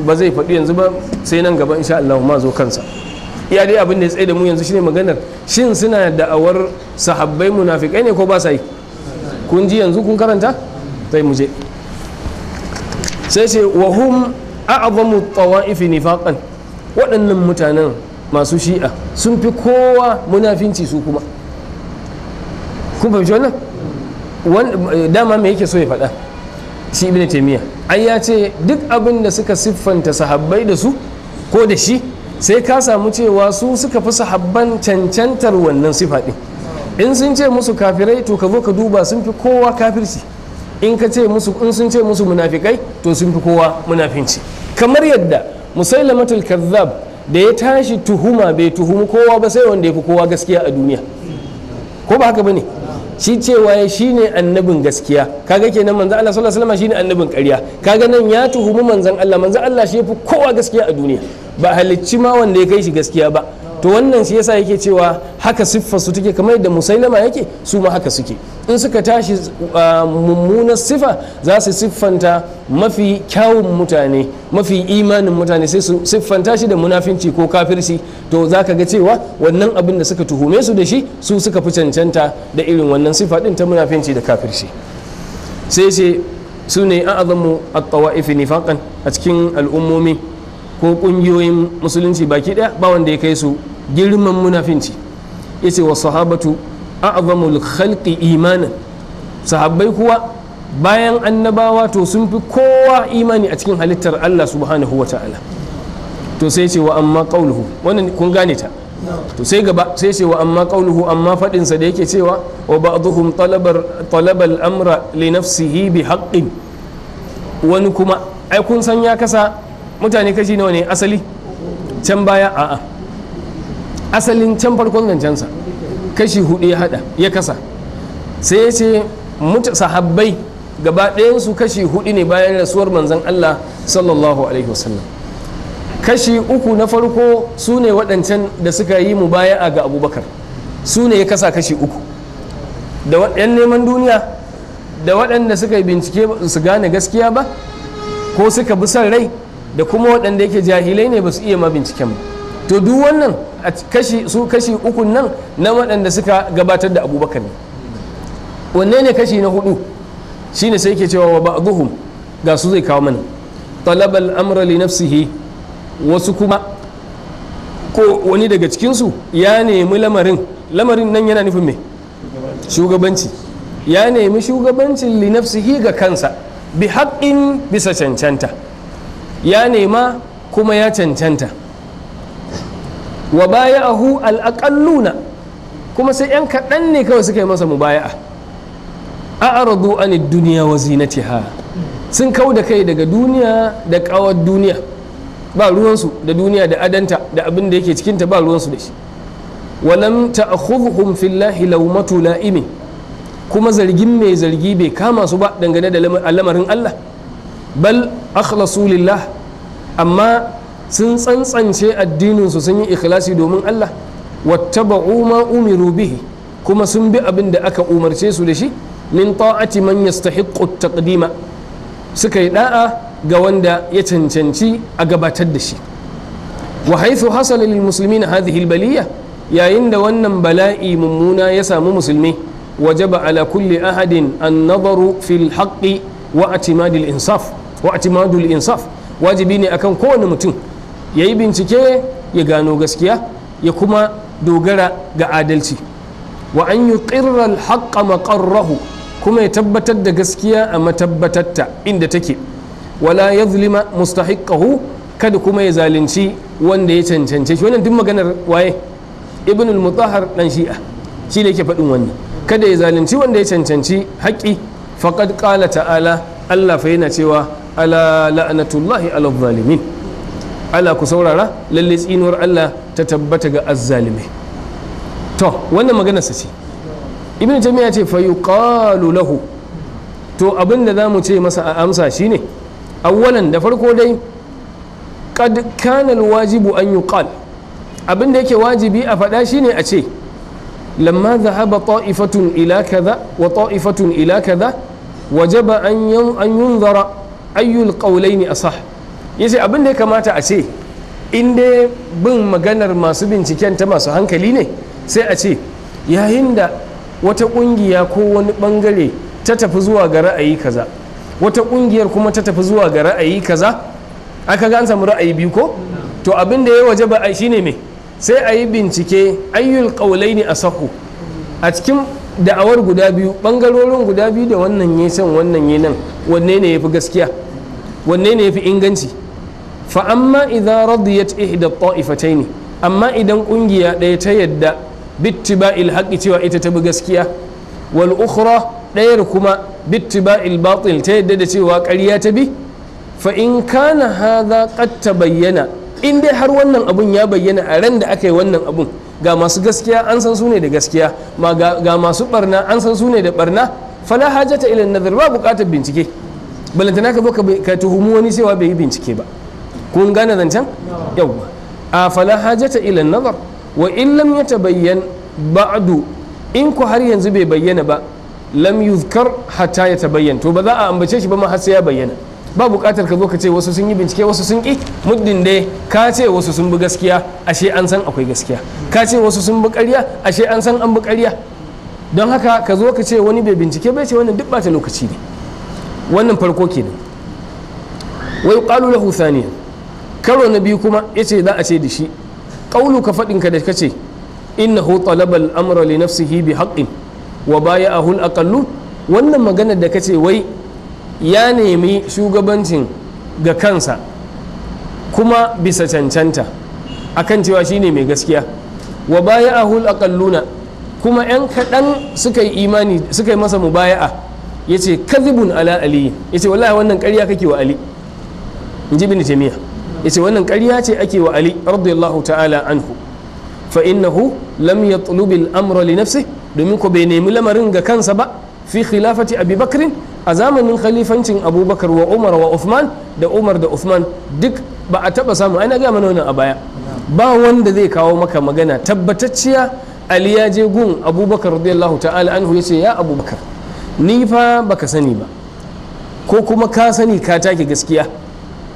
ba zai faɗi yanzu ba sai nan gaba insha Allah ma zo kansa iya dai abin da ya tsaye da mu yanzu shine maganar shin suna da'awar sahabbai munafikai ne ko ba sa yi kun ji yanzu kun karanta sai mu je sai ce wa hum a'zamu tawa'ifi nifaqan waɗannan mutanen masu shi'a sun fi kowa munafinci su kuma kun fahimci wannan dama me yake so ya faɗa shi ibn taymiya ai ya ce duk abin da suka siffanta sahabbai da su ko da shi sai ka samu cewa su suka fi sahabban cancantar wannan sifa din in sun ce musu kafirai to ka zo ka duba sun fi kowa kafirci in sun ce musu munafikai to sun fi kowa munafinci kamar yadda musailamatul kazzab da ya tashi tuhuma bai tuhumi kowa ba sai wanda ya fi kowa gaskiya a duniya ko ba haka bane shi cewa ya shine annabin gaskiya kaga kenan manzon Allah sallallahu alaihi wasallam shine annabin ƙarya kaga nan ya tuhumi manzon Allah shi ya fi kowa gaskiya a duniya ba halicci ma wanda ya kai shi gaskiya ba to wannan shi yasa yake cewa haka siffar su take kamar yadda musailama yake su ma haka suke in suka tashi mummunar sifa za su siffanta mafi kyawun mutane mafi imanin mutane sai su siffanta shi da munafinci ko kafirci to za ka ga cewa wannan abin da suka tuhume su da shi su suka fi cancanta da irin wannan sifa din ta munafinci da kafirci sai ce su ne a'azamu at-tawa'ifi nifaqan a cikin al'ummomi ko kungiyoyin musulunci baki daya ba wanda ya kai su girman munafinci yace wa sahabatu a'zamul khalqi imanan, sahabbai kuwa bayan annabawa to sun fi kowa imani a cikin halittar Allah subhanahu wa ta'ala. To sai ce wa amma qauluhu, wannan kun gane ta. To sai gaba sai ce wa amma qauluhu, amma fadin sa da yake cewa wa ba'dhum talabal amra li nafsihi bi haqqin, wani kuma ai kun san ya kasa mutane kashi nawa ne asali can baya? A'a, asalin can farkon zancensa kashi 4 ya hada ya kasa, sai ya ce sahabbai gaba ɗayansu kashi 4 ne bayan rasuwar manzon Allah sallallahu alaihi wasallam. Kashi 3 na farko su ne waɗancan da suka yi mubaya'a ga abubakar, su ne ya kasa kashi 3, da yan neman duniya da waɗanda suka yi bincike su gane gaskiya ba ko suka bi son rai, da kuma waɗanda yake jahilai ne ba su iya ma binciken ba. To duk wannan kashi 3 nan na waɗanda suka gabatar da abubakar ne. Wanne ne kashi na 4? shine sai ke cewa wa ba'dhum, ga su zai kawo mana, talabal amra li nafsihi, wasu kuma ko wani daga cikinsu ya nemi lamarin nan yana nufin me? Shugabanci. Ya nemi shugabancin li nafsihi ga kansa, bi haqqin, bisa cancanta, ya nema kuma ya cancanta. Wa baya'ahu al-aqalluna, kuma sai yan kaɗan ne kawai suka yi masa mubaya'a. A'radu anid dunya wa zinatiha, sun kau da kai daga duniya da kawar duniya, ba ruwansu da duniya da adanta da abin da yake cikinta, ba ruwansu da shi. Walam ta'khudhuhum fillahi lawmatu la'imin, kuma zargin mai zargi bai kama su ba dangane da lamarin Allah. Bal akhlasu lillah, amma sun tsantsance addininsu, sun yi ikhlasi domin Allah. Wattaba'u ma umiru bihi, kuma sun bi abin da aka umarce su da shi, min ta'ati man yastahiqqu at-taqdima, suka yi da'a ga wanda ya cancanci a gabatar da shi. Wa haythu hasala lil muslimina hadhihi al-baliyya, yayin da wannan bala'i mummuna ya samu musulmi, wajaba ala kulli ahadin an-nadaru fil haqqi wa i'timadul insaf, wajibi ne akan kowane mutum yayi bincike ya gano gaskiya, ya kuma dogara ga adalci. Wa an yuqirra al-haqqa maqarrahu, kuma ya tabbatar da gaskiya a matabbatatta inda take. Wala yazlima mustahiqqahu, kada kuma ya zalunci wanda ya cancance shi. Wannan duk maganar waye? Ibn al-Mutahhar dan Shi'a shi ne yake faɗin wannan, kada ya zalunci wanda ya cancanci haƙƙi. Faqad qala ta'ala, Allah fa yana cewa ala la'natullahi ala zalimin, ala ku saurara, lalle tsinuwar Allah ta tabbata ga azzalimai. To wannan maganarsa ce. Ibn Taymiyyah ce fa yuqalu lahu, to abinda zamu ce masa a amsa shine, awwalan da farko dai, qad kana alwajibu an yuqal, abinda yake wajibi a faɗa shine a ce, lamma dhahaba ta'ifatun ila kaza wa ta'ifatun ila kaza wajaba an yunzara ayyul qawlaini asah. Yace abinda ya kamata a ce, in dai bin maganar masu binciken ta masu hankali ne, sai a ce yayin da wata kungiya ko wani bangare ta tafi zuwa ga ra'ayi kaza, wata kungiyar kuma ta tafi zuwa ga ra'ayi kaza, aka ga an samu ra'ayi biyu ko, to abin da ya wajaba ai shine me, sai a yi bincike ayyul qawlaini asahu, a cikin da'awar guda biyu, bangarorin guda biyu da wannan ya can wannan ya nan, wanne ne yafi gaskiya, wanne ne yafi inganci. Fa amma idza radiyat ihda ta'ifataini, amma idan kungiya ɗaya ta yadda bittiba'il haqqi, cewa ita ta bi gaskiya, wal ukhra ɗayar kuma bittiba'il batil, ta yadda da cewa ƙarya ta bi, fa in kana hadha qad tabayyana, in dai har wannan abun ya bayyana a ran da aka yi wannan abun, ga masu gaskiya an san su ne da gaskiya, ma ga masu barna an san su ne da barna, fala hajata ila nazar, ba buƙatar bincike, balantana ka zo ka tuhumu wani cewa bai yi bincike ba. Kun gane zancen? Yawwa. A fala hajata ila nazar, wa in lam yatabayyan ba'du, in ku har yanzu bai bayyana ba, lam yuzkar hatta yatabayyan, to ba za a ambace shi ba ma har sai ya bayyana. Ba buƙatar ka zo ka ce wasu sun yi bincike wasu sun ƙi, muddin dai ka ce wasu sun bi gaskiya, ashe an san akwai gaskiya, ka ce wasu sun bi ƙarya, ashe an san an bi ƙarya. Don haka ka zo ka ce wani bai bincike bai ce wannan duk ɓata lokaci ne. Wannan farko kenan. Wai qalu lahu thaniyan, karo na biyu kuma yace za a ce da shi, qaulu ka faɗin ka da kace innahu talaba al-amra li nafsihi bi haqqin wa baya'ahu al-aqallu, wannan maganar da kace wai ya nemi shugabancin ga kansa kuma bisa cancanta akan cewa shine mai gaskiya, wa baya'ahu al-aqalluna, kuma yan kaɗan suka yi imani suka yi masa mubaya'a, yace kadhibun ala ali, yace wallahi wannan ƙarya kake wa ali, inji ibn taymiya, yace wannan ƙarya ce ake wa ali radiyallahu ta'ala anhu, fa innahu lam yatlub al-amra li nafsihi, domin ko bai nemi lamarin ga kansa ba fi khilafati abi bakrin a zamanin khalifancin abubakar wa umar wa uthman, da umar da uthman duk ba a taba samu, ana ga mana wannan a baya, ba wanda zai kawo maka magana tabbatacciya ali ya je gun abubakar radiyallahu ta'ala anhu yace ya abubakar ni fa baka sani ba, ko kuma ka sani ka take gaskiya,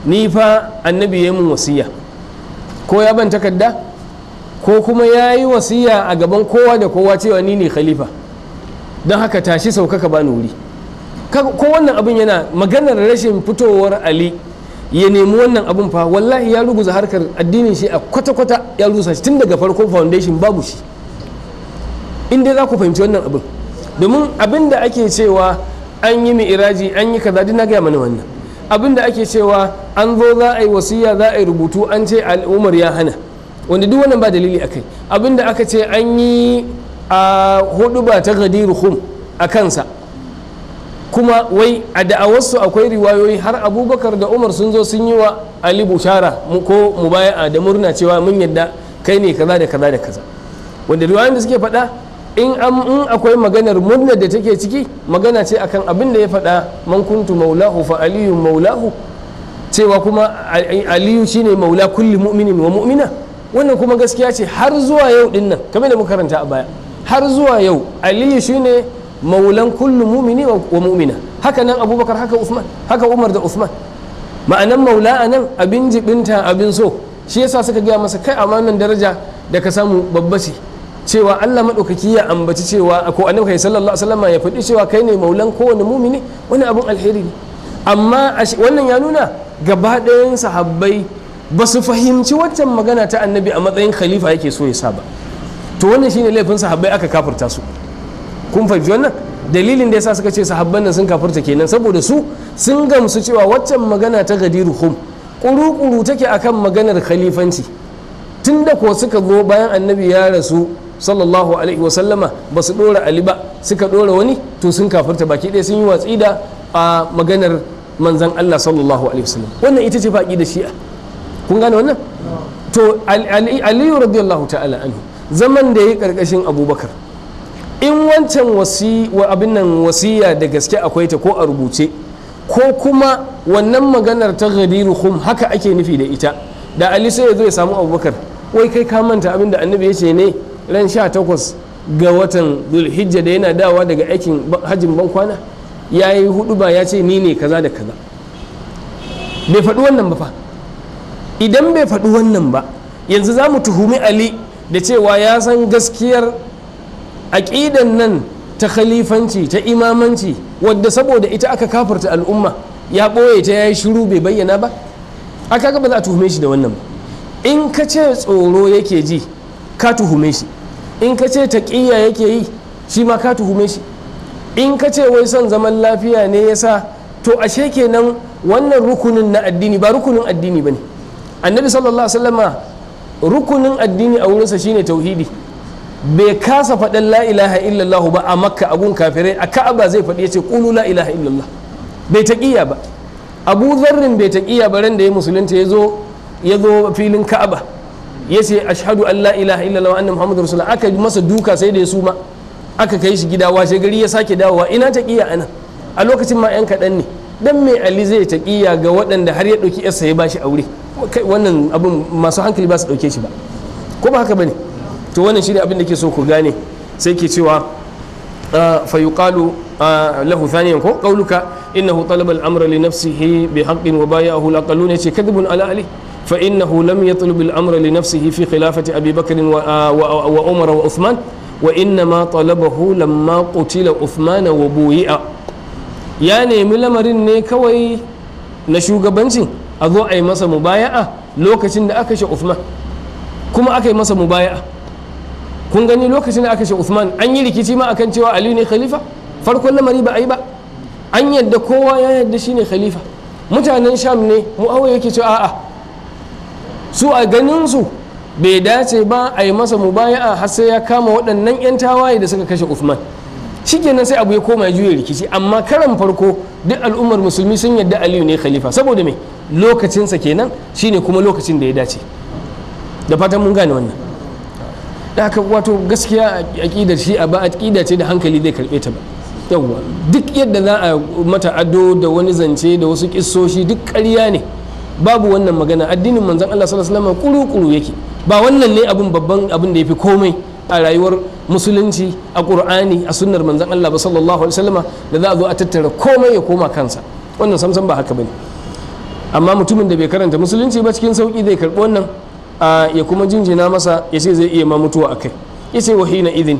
ni fa annabi ya mun wasiya, ko ya ban takarda ko kuma ya yi wasiya a gaban kowa da kowa cewa ni ne khalifa, don haka tashi sauka ka bani wuri. Ko wannan abin yana maganar rashin fitowar ali ya nemi wannan abin fa wallahi ya ruguza harkar addinin shi a kwata-kwata, ya rusa shi tun daga farko foundation babu shi, inda za ku fahimci wannan abin. Domin abin da ake cewa an yi mi'iraji an yi kaza, na gaya mana wannan abin da ake cewa an zo za a yi wasiya za a yi rubutu an ce al'umar ya hana, wanda duk wannan ba dalili akai. Abin da aka ce an yi a hudu ba ta Ghadir Khum a kansa, kuma wai a da'awarsu akwai riwayoyi har abubakar da umar sun zo sun yi wa ali bushara ko mubaya'a da murna cewa mun yadda kai ne kaza da kaza da kaza, wanda riwayoyin da suke faɗa in akwai maganar murnar da take ciki magana ce akan abin da ya faɗa man kuntu maulahu fa aliyu maulahu, cewa kuma aliyu shine maula kulli mu'minin wa mu'mina, wannan kuma gaskiya ce har zuwa yau din nan kamar da muka karanta a baya, har zuwa yau aliyu shine maulan kullu mu'mini wa mu'mina, haka nan abubakar, haka usman, haka umar da usman. Ma'anan maula anan abin jibinta abin so, shi yasa suka gaya masa kai amanan daraja da ka samu babba ce, cewa Allah maɗaukaki ya ambaci cewa ko annabi sallallahu alaihi wasallam ya faɗi cewa kai ne maulan kowane mumini, wani abun alheri ne. Amma wannan ya nuna gaba ɗayan sahabbai ba su fahimci waccan magana ta annabi a matsayin khalifa yake so ya sa ba, to wannan shine laifin sahabbai, aka kafirta su. Kun fahimci wannan dalilin da yasa suka ce sahabban nan sun kafirta kenan, saboda su sun gamsu cewa waccan magana ta Ghadir Khum kuru-kuru take akan maganar khalifanci, tunda ko suka zo bayan annabi ya rasu sallallahu alaihi wasallama ba su dora ali ba, suka dora wani, to sun kafirta baki ɗaya, sun yi watsi da a maganar manzan Allah sallallahu alaihi wasallam. Wannan ita ce faƙi da shi'a, kun gane wannan? To aliyu radiyallahu ta'ala anhu zaman da ya yi ƙarƙashin abubakar, in wancan abin nan wasiya da gaske akwai ta ko a rubuce, ko kuma wannan maganar ta Ghadir Khum haka ake nufi da ita, da ali sai ya zo ya samu abubakar, wai kai ka manta abin da annabi ya ce ne ran 18 ga watan Dhul-Hijja da yana dawa daga aikin hajjin ban kwana, ya yi hudu ba ya ce ni ne kaza da kaza, bai faɗi wannan ba fa. Idan bai faɗi wannan ba, yanzu za mu tuhumi ali da cewa ya san gaskiyar aƙidan nan ta khalifanci ta imamanci, wadda saboda ita aka kafarta al'umma, ya ɓoye ta ya yi shiru bai bayyana ba, aka ga ba za a tuhume shi da wannan ba. In ka ce tsoro yake ji ka tuhume shi, in ka ce taƙiyya yake yi shi ma ka tuhume shi, in ka ce wai son zaman lafiya ne yasa, to ashe kenan wannan rukunin na addini ba rukunin addini bane. Annabi sallallahu alaihi wasallama rukunin addini a wurinsa shine tauhidi, bai kasa faɗin la ilaha illallah ba a makka abun kafirai, a ka'aba zai faɗi ya ce ƙulu la ilaha illallah, bai taƙiya ba. Abu zarrin bai taƙiya ba, ran da ya musulunta ya zo filin ka'aba ya ce ashhadu an la ilaha illallah wa anna muhammadur rasulullah, aka masa duka sai da ya suma, aka kai shi gida, washe gari ya sake dawowa, ina taƙiya ana a lokacin ma 'yan kaɗan ne. Dan mai ali zai taƙiya ga waɗanda har ya ɗauki yarsa ya bashi aure, wannan abin masu hankali ba su ɗauke shi ba, ko ba haka bane? To wannan shine abin da ke so ku gane, sai ke cewa fa yuqalu lahu thaniyan ko qauluka innahu talaba al-amra li nafsihi bi haqqin wa bay'ahu al-aqallun, yace kadhibun ala ali fa innahu lam yatlub al-amra li nafsihi fi khilafati abi bakr wa umar wa uthman, wa inna ma talabahu lamma qutila uthman wa buyi'a. Ya nemi lamarin ne kawai na shugabancin a zo a yi masa mubaya'a lokacin da aka shi uthman, kuma aka yi masa mubaya'a kun gani lokacin da aka ce Uthman an yi rikici ma akan cewa Ali ne khalifa, farkon lamari ba a yi ba, an yadda kowa ya yadda shine khalifa. Mutanen Sham ne Muawiya yake cewa a'a su a ganin su bai dace ba a yi masa mubaya'a har sai ya kama waɗannan 'yan tawaye da suka kashe Uthman. Shikenan sai abu ya koma ya juya rikici, amma karan farko duk al'ummar musulmi sun yadda Aliyu ne khalifa, saboda me lokacinsa kenan shine kuma lokacin da ya dace. Da fatan mun gane wannan. Da haka wato gaskiya aqidar shi'a ba aqida ce da hankali zai karbe ta ba. Yawwa duk yadda za a mata ado da wani zance da wasu kissoshi duk ƙarya ne, babu wannan magana. Addinin manzon Allah sallallahu alaihi wasallam kuru yake, ba wannan ne abin babban abin da yafi komai a rayuwar musulunci, a Qur'ani, a sunnar manzon Allah ba sallallahu alaihi wasallama, da za a zo a tattara komai ya koma kansa. Wannan samsam ba haka bane. Amma mutumin da bai karanta musulunci ba cikin sauki zai karbi wannan ya kuma jinjina masa ya ce zai iya ma mutuwa akai. Yace wahina idin,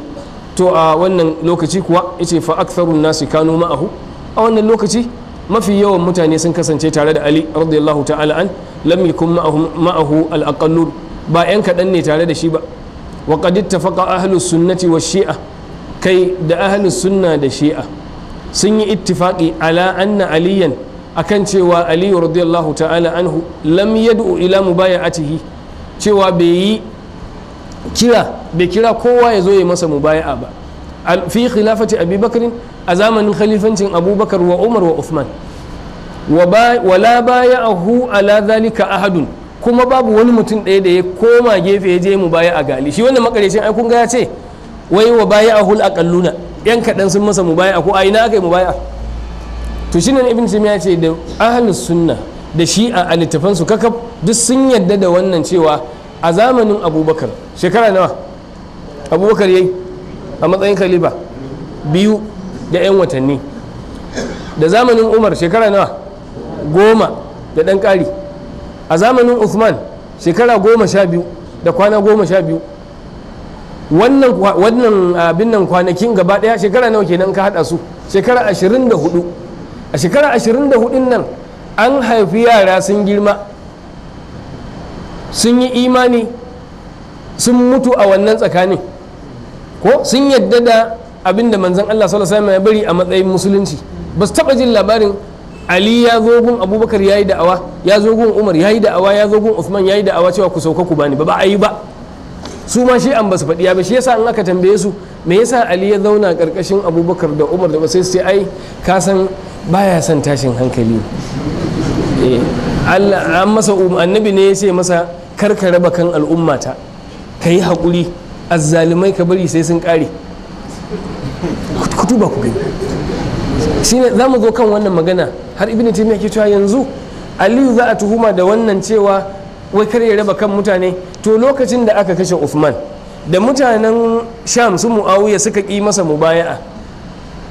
to a wannan lokaci kuwa yace fa aktharun nasi kanu ma'ahu, a wannan lokaci mafi yawan mutane sun kasance tare da Ali radiyallahu ta'ala an, lam yakun ma'ahu al-aqallun, ba yan kadan ne tare da shi ba. Wa qad ittafaqa ahlus sunnati wa shi'a, kai da ahlus sunna da shi'a sun yi ittifaqi ala anna aliyan, akan cewa Ali radiyallahu ta'ala anhu lam yad'u ila mubaya'atihi, cewa bai kira kowa ya zo ya masa mubaya'a ba fi khilafati Abi Bakr, a zamanin khalifancin Abubakar wa Umar wa Uthman, wala baya'ahu ala dhalika ahadun, kuma babu wani mutum ɗaya da ya koma gefe ya je mubaya'a ga Ali. Shi wannan makarecin ai kun ga ya ce wai wa baya'ahu al-aqalluna, yan kadan sun masa mubaya'a, ko a ina aka yi mubaya'a? To shine Ibn Taymiyyah ya ce da ahlus sunna da shi'a a littafansu kakab duk sun yadda da wannan, cewa a zamanin Abubakar shekara nawa Abubakar yayi a matsayin khalifa? 2 da 'yan watanni. Da zamanin Umar shekara nawa? 10 da ɗan ƙari. A zamanin Uthman shekara 12 da kwana 12. Wannan abin nan kwanakin gaba ɗaya shekara nawa kenan ka haɗa su? Shekara 24. A shekara 24 nan an haifi yara sun girma, sun yi imani, sun mutu a wannan tsakanin, ko sun yadda da abin da manzon Allah sallallahu alaihi wasallam ya bari a matsayin musulunci. Ba su taɓa jin labarin Ali ya zo gun Abubakar ya yi da'awa, ya zo gun Umar ya yi da'awa, ya zo gun Uthman ya yi da'awa cewa ku sauka ku bani ba a yi ba. Su ma shi an ba su faɗi ba. Shi yasa in aka tambaye su me yasa Ali ya zauna ƙarƙashin Abubakar da Umar da sai su ce ai ka san baya son tashin hankali. Allah an masa annabi ne ya ce masa kar ka raba kan al'ummata, ka yi haƙuri, azzalumai ka bari sai sun ƙare. Ku tuba ku gani. Shine za mu zo kan wannan magana har Ibn Taymiyyah ke cewa yanzu Aliyu za a tuhuma da wannan cewa wai kar ya raba kan mutane. To lokacin da aka kashe Uthman da mutanen Sham su Muawiya suka ƙi masa mubaya'a,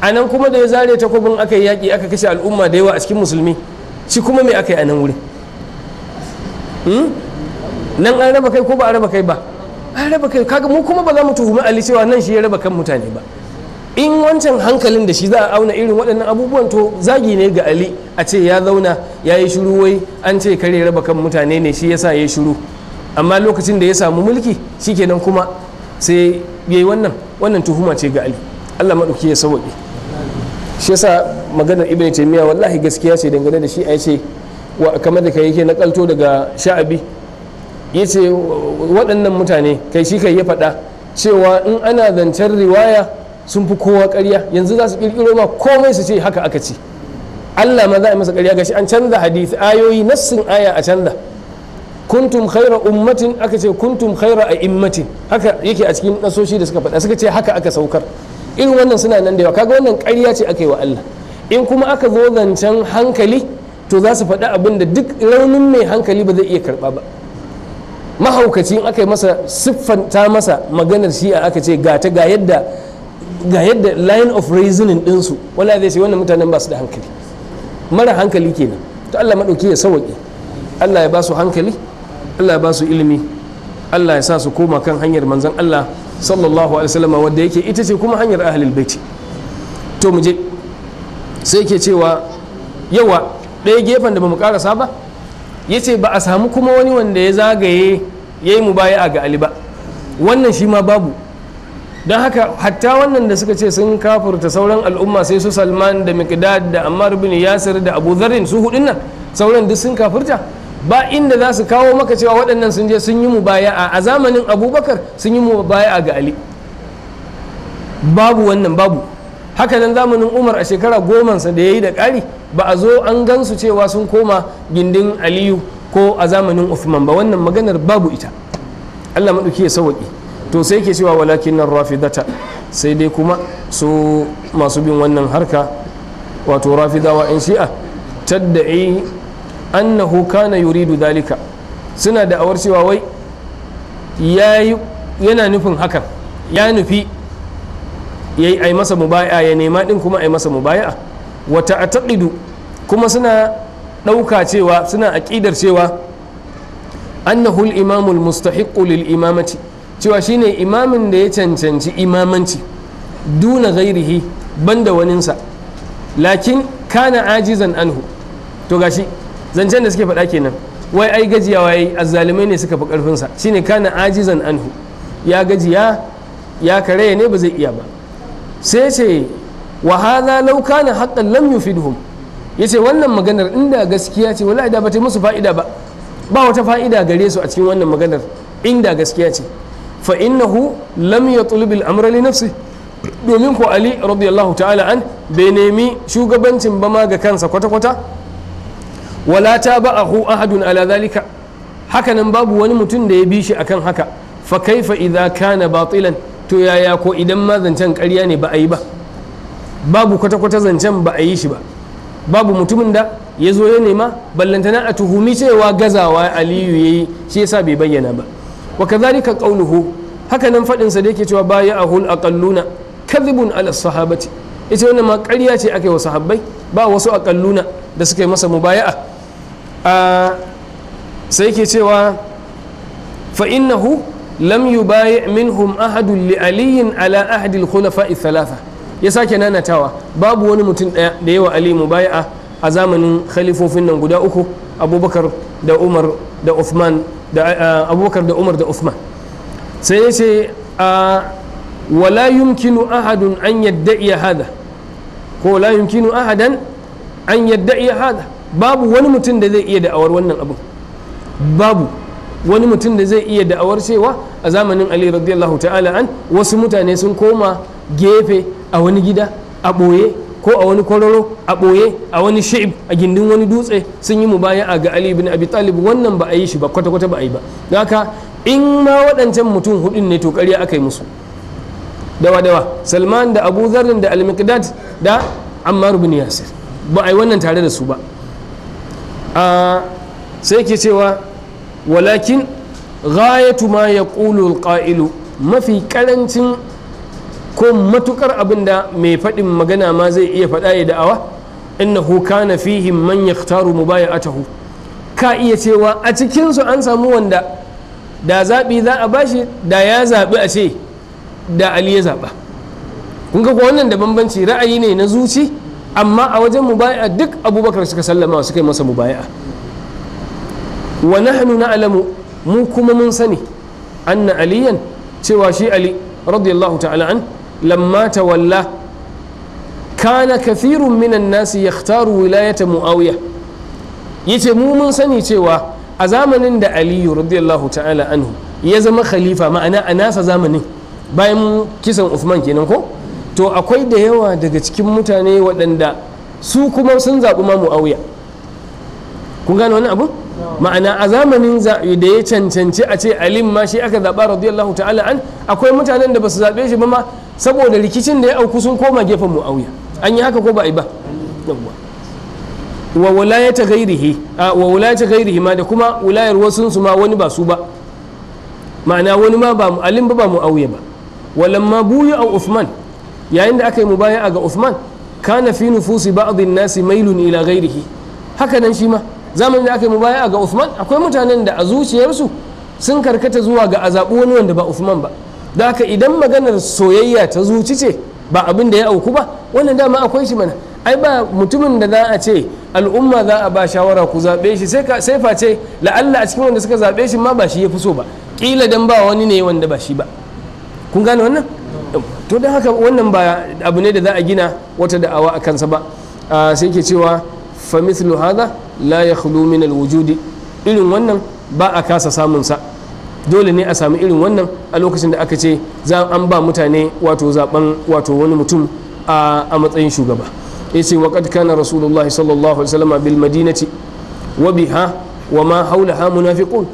a nan kuma da ya zare takobin aka yi yaƙi aka kashe al'umma da yawa a cikin musulmi, shi kuma me aka yi a nan wurin? Nan an raba kai ko ba a raba kai ba? An raba kai. Kaga mu kuma ba za mu tuhumi Ali cewa nan shi ya raba kan mutane ba. In wancan hankalin da shi za a auna irin waɗannan abubuwan, to zagi ne ga Ali a ce ya zauna ya yi shiru, wai an ce kare raba kan mutane ne shi yasa ya yi shiru, amma lokacin da ya samu mulki shikenan kuma sai ya yi wannan tuhuma ce ga Ali. Allah maɗauki ya sauwaƙe. Shi yasa maganar Ibn Taymiyyah wallahi gaskiya ce dangane da shi, a ce kamar da kai yake nakalto daga Sha'abi, yace waɗannan mutane kai shi kai ya faɗa cewa in ana zancen riwaya sun fi kowa ƙarya. Yanzu za su ƙirƙiro ma komai su ce haka aka ce. Allah ma za a masa ƙarya, gashi an canza hadisi, ayoyi, nassin aya a canza. Kuntum khaira ummatin, aka ce kuntum khaira a'immatin, haka yake a cikin nasoshi da suka faɗa, suka ce haka aka saukar. Irin wannan suna nan da yawa. Kaga wannan ƙarya ce aka yi wa Allah. In kuma aka zo zancen hankali, to za su faɗi abin da duk raunin mai hankali ba zai iya karɓa ba. Mahaukaci in aka yi masa siffanta masa maganar shi'a aka ce ga yadda line of reasoning ɗinsu, wala zai ce wannan mutanen ba su da hankali, mara hankali kenan. To Allah maɗauki ya sauwaƙe, Allah ya ba su hankali, Allah ya ba su ilimi, Allah ya sa su koma kan hanyar manzon Allah sallallahu alaihi wasallam, wadda yake ita ce kuma hanyar ahlul baiti. To mu je sai ke cewa yawa ɗaya gefen da ba mu karasa ba, ya ce ba a samu kuma wani wanda ya zagaye ya yi mubaya'a ga Ali ba. Wannan shi ma babu. don haka hatta wannan da suka ce sun kafurta sauran al'umma sai su Salman da Miqdad da Ammar bin Yasir da Abu Dharrin su hudun nan sauran duk sun kafurta, ba inda za su kawo maka cewa waɗannan sun je sun yi mubaya'a a zamanin Abubakar sun yi mubaya'a ga Ali, babu wannan, babu. Haka nan zamanin Umar a shekara 10 da ya yi da ƙari ba a zo an gansu cewa sun koma gindin Aliyu ko a zamanin Uthman ba, wannan maganar babu ita. Allah maɗauki ya sauwaƙi. To sai ke cewa walakin nan rafidata, sai dai kuma su masu bin wannan harka wato rafidawa in shi'a tadda'i annahu kana yuridu dalika, suna da awar cewa wai yana nufin hakan, ya nufi yayi ai masa mubaya'a, ya nema din kuma ai masa mubaya'a. Wa ta'taqidu, kuma suna ɗauka cewa, suna aƙidar cewa annahu al-imamu al-mustahiqqu lil imamati, cewa shine imamin da ya cancanci imamanci duna ghairihi banda waninsa, lakin kana ajizan anhu. To gashi zancen da suke faɗa kenan, wai ai gajiyawa yayi, azzalimai ne suka fi ƙarfinsa, shine kana ajizan anhu, ya gajiya ya karaya ne ba zai iya ba. Sai ce wa hadha law kana haqqan lam yufidhum, yace wannan maganar inda gaskiya ce wallahi da bata musu fa'ida ba, ba wata fa'ida gare su a cikin wannan maganar inda gaskiya ce. Fa innahu lam yatlub al-amra li nafsi, domin ko Ali radiyallahu ta'ala an bai nemi shugabancin ba ma ga kansa kwata-kwata, wala tabahu ahadun ala dhalika, hakanan babu wani mutum da ya bi shi akan haka. Fa kaifa idza kana batilan, to yaya ko idan ma zancen ƙarya ne ba a yi ba, babu kwata-kwata zancen ba a yi shi ba, babu mutumin da ya zo ya nema ballantana a tuhumi cewa gazawa Aliyu yayi shi yasa bai bayyana ba. Wa kadhalika qawluhu, haka nan fadin sa da yake cewa baya'ahul aqalluna kadhibun ala sahabati, ita wannan ma ƙarya ce aka yi wa sahabbai, ba wasu aqalluna da suka yi masa mubaya'a. Sai yake cewa fa innahu lam yubayi' minhum ahadun li aliyin ala ahdi al-khulafa'i thalatha, ya sake nanatawa babu wani mutum daya da yawa Ali mubaya'a a zamanin khalifofin nan guda uku, Abubakar da Umar da Uthman da Abubakar da Umar da Uthman. Sai ya ce wala yumkinu ahadun an yadda'i hada, ko la yumkinu ahadan an yadda'i hada, babu wani mutum da zai iya da'awar wannan abu, babu wani mutum da zai iya da'awar cewa a zamanin Ali radiyallahu ta'ala an wasu mutane sun koma gefe a wani gida a ɓoye, ko a wani kwararo a ɓoye a wani shi'ib a gindin wani dutse sun yi mubaya'a ga Ali bin Abi Talib. Wannan ba a yi shi ba, kwata-kwata ba a yi ba. Haka in ma waɗancan mutum hudun ne to ƙarya aka yi musu. Dawa Salman da Abu Dharr da Al-Miqdad da Ammar bin Yasir, ba a yi wannan tare da su ba. Sai ke cewa walakin ghayatu ma yaqulu al-qa'ilu, mafi karancin ko matukar abinda mai faɗin magana ma zai iya faɗa ya da'awa, innahu kana fihim man yakhtaru mubaya'atahu, ka iya cewa a cikin su an samu wanda da zaɓi za a bashi da ya zaɓi a ce da Ali ya zaɓa. kun ga wannan da bambanci, ra'ayi ne na zuci, amma a wajen mubaya'a duk Abubakar suka sallama suka yi masa mubaya'a. Wa nahnu na'lamu, mu kuma mun sani, anna aliyan, cewa shi Ali radiyallahu ta'ala an lamma tawalla kana kathirun minan nasi yakhtaru wilayata Muawiya, yace mu mun sani cewa a zamanin da Aliyu radiyallahu ta'ala anhu ya zama khalifa, ma'ana a nasa zamanin bayan kisan Uthman kenan ko, to akwai da yawa daga cikin mutane waɗanda su kuma sun zaɓi ma Muawiya. kun gane wani abu? Ma'ana a zamanin da ya cancanci a ce alim ma shi aka zaɓa radiyallahu ta'ala an, akwai mutanen da ba su zaɓe shi ba ma saboda rikicin da ya auku sun koma gefen Muawiya. An yi haka ko ba a yi ba? wa wilayata ghairihi ma, da kuma wilayar wasun su ma wani ba su ba, ma'ana wani ma ba alim ba Muawiya ba. walamma buyu a Uthman, yayin da aka yi mubaya'a ga Uthman, kana fi nufusi ba'd an-nasi mailun ila ghairihi, haka nan shi ma zamanin da aka yi mubaya'a ga Uthman akwai mutanen da a zuciyarsu sun karkata zuwa ga azabu wani wanda ba Uthman ba. Da haka idan maganar soyayya ta zuci ce ba abin da ya auku ba, wannan dama akwai shi mana. Ai ba mutumin da za a ce al'umma za a ba shawara ku zaɓe shi sai face la'alla a cikin wanda suka zaɓe shi ma ba shi ya fi so ba, ƙila dan ba wani ne wanda ba shi ba. kun gane wannan? to don haka wannan ba abu ne da za a gina wata da'awa a kansa ba. Sai ke cewa fa mithlu hadha la yakhlu min al-wujudi, irin wannan ba a kasa samun sa, dole ne a sami irin wannan a lokacin da aka ce za an ba mutane wato zaben wato wani mutum a matsayin shugaba. yace wa qad kana rasulullahi sallallahu alaihi wasallam bil madinati wa biha wa ma hawlaha munafiqun.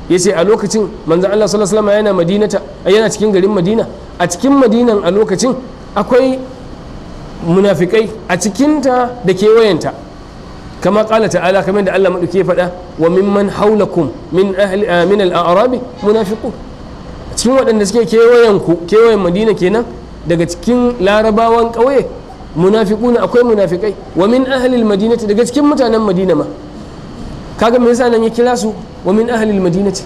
yace a lokacin manzon Allah sallallahu alaihi wasallam yana madinata, yana cikin garin Madina, a cikin Madinan a lokacin akwai munafikai a cikinta da kewayenta, kama kala ta'ala, kamar da Allah maɗauki ya faɗa, wa mimman haulakum min al-a'rabi munafiqun, cikin waɗanda suke kewayen Madina kenan daga cikin larabawan ƙauye munafiquna akwai munafikai, wa min ahli al-madinati, daga cikin mutanen Madina ma. kaga me yasa nan ya kira su wa min ahli al-madinati?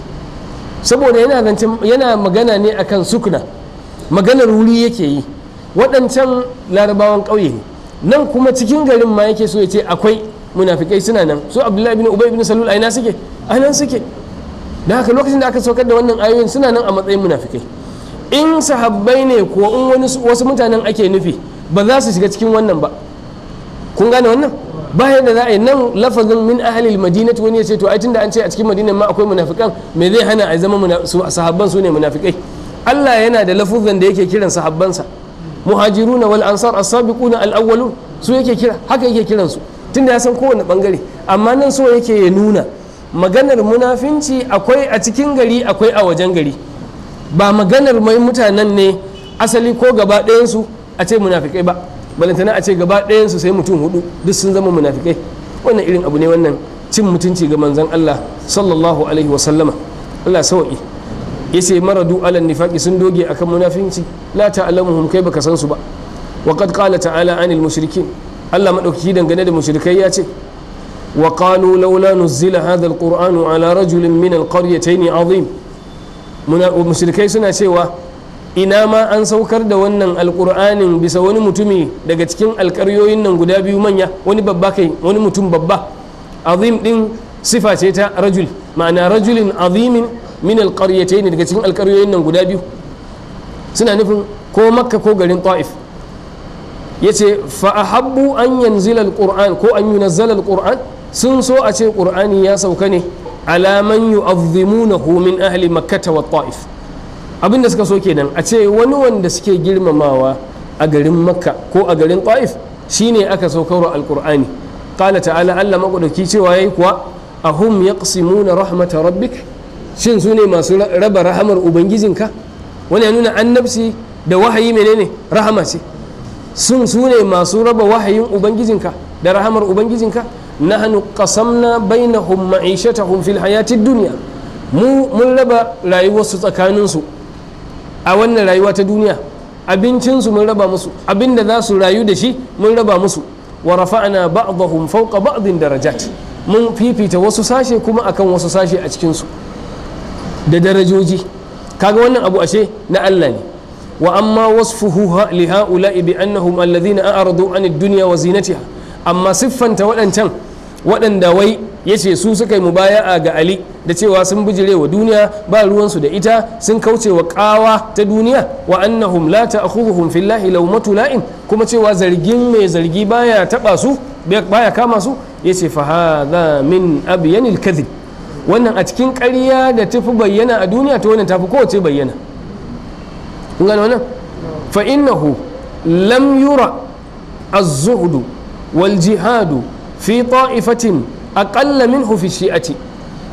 saboda yana magana ne akan sukna, maganar wuri yake yi. waɗancan larabawan ƙauye ne, nan kuma cikin garin ma yake so ya ce akwai munafikai suna nan. su Abdullahi bin Ubay bin Salul aina suke? a nan suke. da haka lokacin da aka saukar da wannan ayoyin suna nan a matsayin munafikai. in sahabbai ne ko in wasu mutanen ake nufi, ba za su shiga cikin wannan ba. kun gane wannan? bayan da za a yi nan lafazin min ahalil madinati, wani ya ce to ai tunda an ce a cikin madinan ma akwai munafikan, me zai hana a zama sahabban su ne munafikai? Allah yana da lafuzan da yake kiran sahabbansa, muhajiruna wal ansar as-sabiquna al-awwalun, su yake kira, haka yake kiran su, tunda ya san kowane bangare. amma nan so yake ya nuna maganar munafinci akwai a cikin gari, akwai a wajen gari. ba maganar mai mutanen ne asali ko gaba ɗayan su a ce munafikai ba, balantana a ce gaba ɗayan su sai mutum hudu duk sun zama munafikai. wannan irin abu ne, wannan cin mutunci ga manzon Allah sallallahu alaihi wa sallama. Allah sauki. yace maradu ala nifaqi, sun doge akan munafinci. la ta'lamuhum, kai baka san su ba. wa qad qala ta'ala anil mushrikin, Allah madaukaki dangane da mushrikai ya ce wa qalu laula nuzila hadha alqur'anu ala rajulin min alqaryatayn azim. mushrikai suna cewa ina ma an saukar da wannan alqur'anin bisa wani mutumi daga cikin alƙaryoyin nan guda biyu manya, wani babba kai, wani mutum babba. azim din sifa ce ta rajul, ma'ana rajulin azimin min alqaryatayn, daga cikin alƙaryoyin nan guda biyu, suna nufin ko makka ko garin ta'if. yace fa ahabbu an yanzila alquran ko an yunazzala alquran, sun so a ce qur'ani ya sauka ne ala man yu'azzimunahu min ahli makkah wa ta'if. abinda suka so kenan a ce wani wanda suke girmamawa a garin makka ko a garin ta'if shine aka saukar alqur'ani. qala ta'ala, Allah maɗauki cewa yayi kuwa ahum yaqsimuna rahmata rabbik, shin su ne masu raba rahamar ubangijinka? wani ya nuna annabci da wahayi menene? rahama ce. sun su ne masu raba wahayin ubangijinka da rahamar ubangijinka. nahnu qasamna bainahum ma'ishatahum fil hayatid dunya, mun raba rayuwarsu tsakaninsu a wannan rayuwa ta duniya. abincinsu mun raba musu, abinda za su rayu da shi mun raba musu. wa rafa'na ba'dahum fawqa ba'din darajat, mun fifita wasu sashe kuma akan wasu sashe a cikinsu da darajoji. kaga wannan abu ashe na Allah ne. wa amma wasfuhu li ha'ula'i bi annahum alladhina a'radu 'anid dunya wa zinatiha, amma siffanta waɗanda wai yace su suka yi mubaya'a ga Ali da cewa sun bijire wa duniya, ba ruwansu da ita, sun kauce wa ƙawa ta duniya. wa annahum la ta'khudhuhum fillahi lawmatu la'in, kuma cewa zargin mai zargi baya taba su, baya kama su. yace fa hadha min abyanil kadhib, wannan a cikin ƙarya da tafi bayyana a duniya, ta wannan tafi kowace bayyana. kun gane wannan? fa innahu lam yura az-zuhdu wal jihadu fi ta'ifatin aqalla minhu fi shi'ati,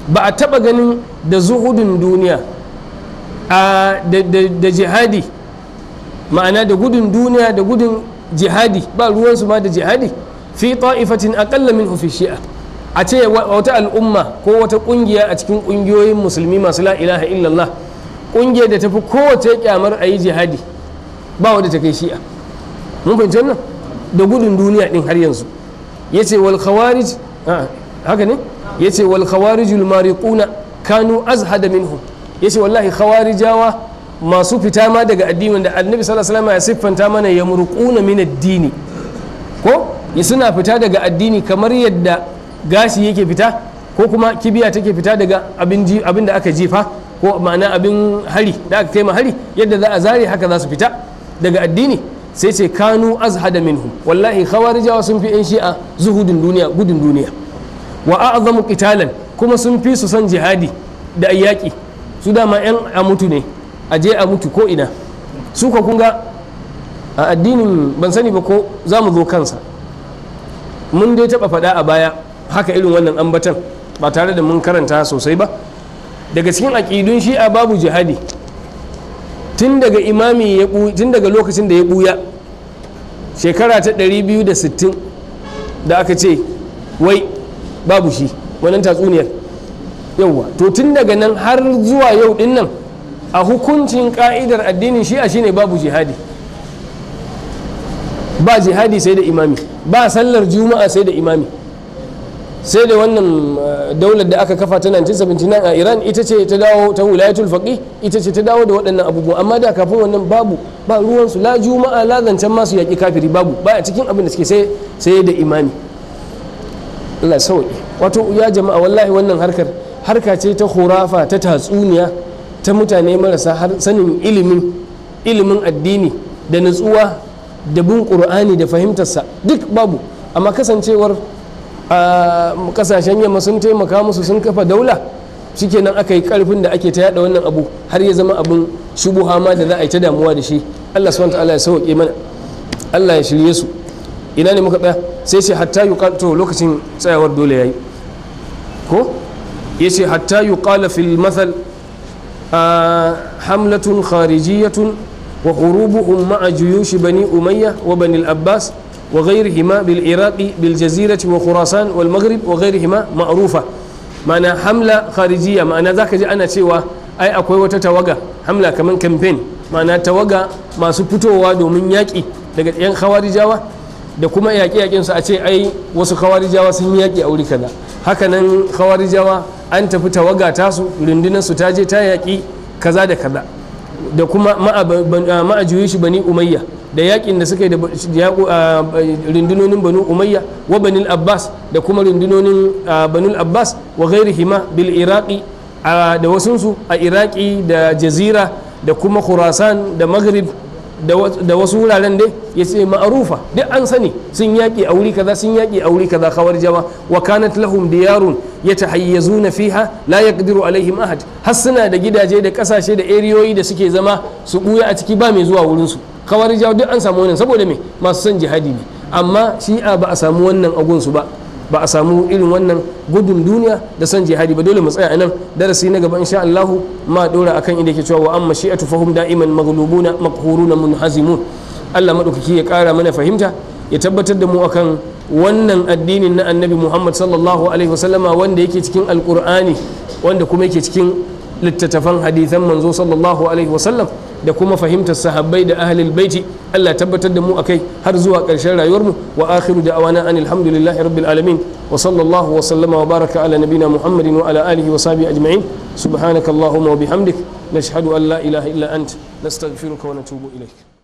ba a taba ganin da zuhudun duniya da jihadi, ma'ana da gudun duniya da gudun jihadi, ba ruwansu ma da jihadi, fi ta'ifatin aqalla minhu fi shi'a, a ce wata al'umma ko wata kungiya a cikin kungiyoyin musulmi masu la ilaha illallah, kungiyar da tafi kowace kyamar a yi jihadi, ba wadda ta kai shi'a. mun fahimci wannan? da gudun duniya din har yanzu. yace wal khawarij, haka ne? yace wal khawarijul mariquna kanu azhada minhum, yace wallahi khawarijawa masu fita ma daga addinin da annabi sallallahu alaihi wasallam ya siffanta mana, yamruquna min ad-dini, ko suna fita daga addini kamar yadda gashi yake fita ko kuma kibiya take fita daga abin da aka jefa, ko ma'ana abin hari da aka kai ma hari, yadda za a zare haka za su fita. daga addini sai ce kanu azhada minhum wallahi khawarijawa sun fi yan shi'a zuhudin duniya gudun duniya wa a'zamu qitalan kuma sun fi su son jihadi da ayyaki su dama yan a mutu ne a je a mutu ko ina su ka kunga a addinin ban sani ba ko za mu zo kansa mun dai taba faɗa a baya haka irin wannan ambatan ba tare da mun karanta sosai ba daga cikin aƙidun shi'a babu jihadi tun daga imami tun daga lokacin da ya buya shekara ta 260 da aka ce wai babu shi wannan tatsuniyar yauwa to tun daga nan har zuwa yau din nan a hukuncin ka'idar addinin shi'a shine babu jihadi, ba jihadi sai da imami, ba sallar juma'a sai da imami. Sai da wannan daular da aka kafa ta 1979 a Iran ita ce ta dawo ta wilayatul faqih, ita ce ta dawo da waɗannan abubuwa, amma da kafin wannan babu, ba ruwansu la juma'a la zancen masu yaƙi kafiri, babu, ba a cikin abin da suke sai da imami. Allah sauki. Wato ya jama'a wallahi wannan harka ce ta khurafa, ta tatsuniya, ta mutane marasa sanin ilimin addini da nutsuwa da bin qur'ani da fahimtarsa duk babu. Amma kasancewar a kasashen yamma sun taimaka musu sun kafa daula, shikenan aka yi karfin da ake ta yada wannan abu har ya zama abin shubuha ma da za a yi ta damuwa da shi. Allah subhanahu wa ta'ala ya sauke mana, Allah ya shirye su. Ina ne muka tsaya? Sai ce hatta yuqal, to lokacin tsayawar dole yayi ko yace hatta yuqala fil mathal hamlatun kharijiyatun wa hurubuhum ma'a juyush bani umayya wa bani al-abbas wa ghayrihima bil iraqi bil jazirati wa khurasan wal maghrib wa ghayrihima ma'rufa. ma'ana hamla kharijiyya, ma'ana zaka ji ana cewa ai akwai wata tawaga, hamla kaman campaign, ma'ana tawaga masu fitowa domin yaƙi daga yan khawarijawa da kuma yaƙe-yaƙen su, a ce ai wasu khawarijawa sun yaƙi a wuri kaza, hakanan khawarijawa an tafi tawaga tasu rundunar su ta je ta yaƙi kaza da kaza, da kuma ma'a juyushi bani umayya, da yaƙin da suka yi da rundunonin banu umayya wa banil abbas, da kuma rundunonin banul abbas wa ghairihima bil iraqi, da wasunsu a iraqi da jazira da kuma khurasan da maghrib da wasu wuraren dai ya ce ma'arufa, duk an sani sun yaƙi a wuri kaza, sun yaƙi a wuri kaza khawarijawa. Wa kanat lahum diyarun yatahayyazuna fiha la yaqdiru alaihim ahad, har suna da gidaje da kasashe da eriyoyi da suke zama su buya a ciki ba mai zuwa wurin su. Khawarijawa duk an samu wannan, saboda me? Masu son jihadi ne. Amma shi'a ba a samu wannan agunsu ba a samu irin wannan gudun duniya da son jihadi ba. Dole mu tsaya anan, darasi na gaba insha Allah ma dora akan inda yake cewa wa amma shi'atu fahum da'iman maghlubuna maqhuruna munhazimun. Allah madaukaki ya kara mana fahimta, ya tabbatar da mu akan wannan addinin na annabi Muhammad sallallahu alaihi wasallama, wanda yake cikin alqur'ani, wanda kuma yake cikin littattafan hadithan manzo sallallahu alaihi wasallam, da kuma fahimtar sahabbai da ahlul baiti. Allah tabbatar da mu akai har zuwa ƙarshen rayuwarmu. Wa akhiru da'wana anil hamdulillahi rabbil alamin wa sallallahu wa sallama wa baraka ala nabina Muhammadin wa ala alihi wa sahbihi ajma'in. Subhanakallahumma wa bihamdik nashhadu an la ilaha illa ant nastaghfiruka wa natubu ilaik.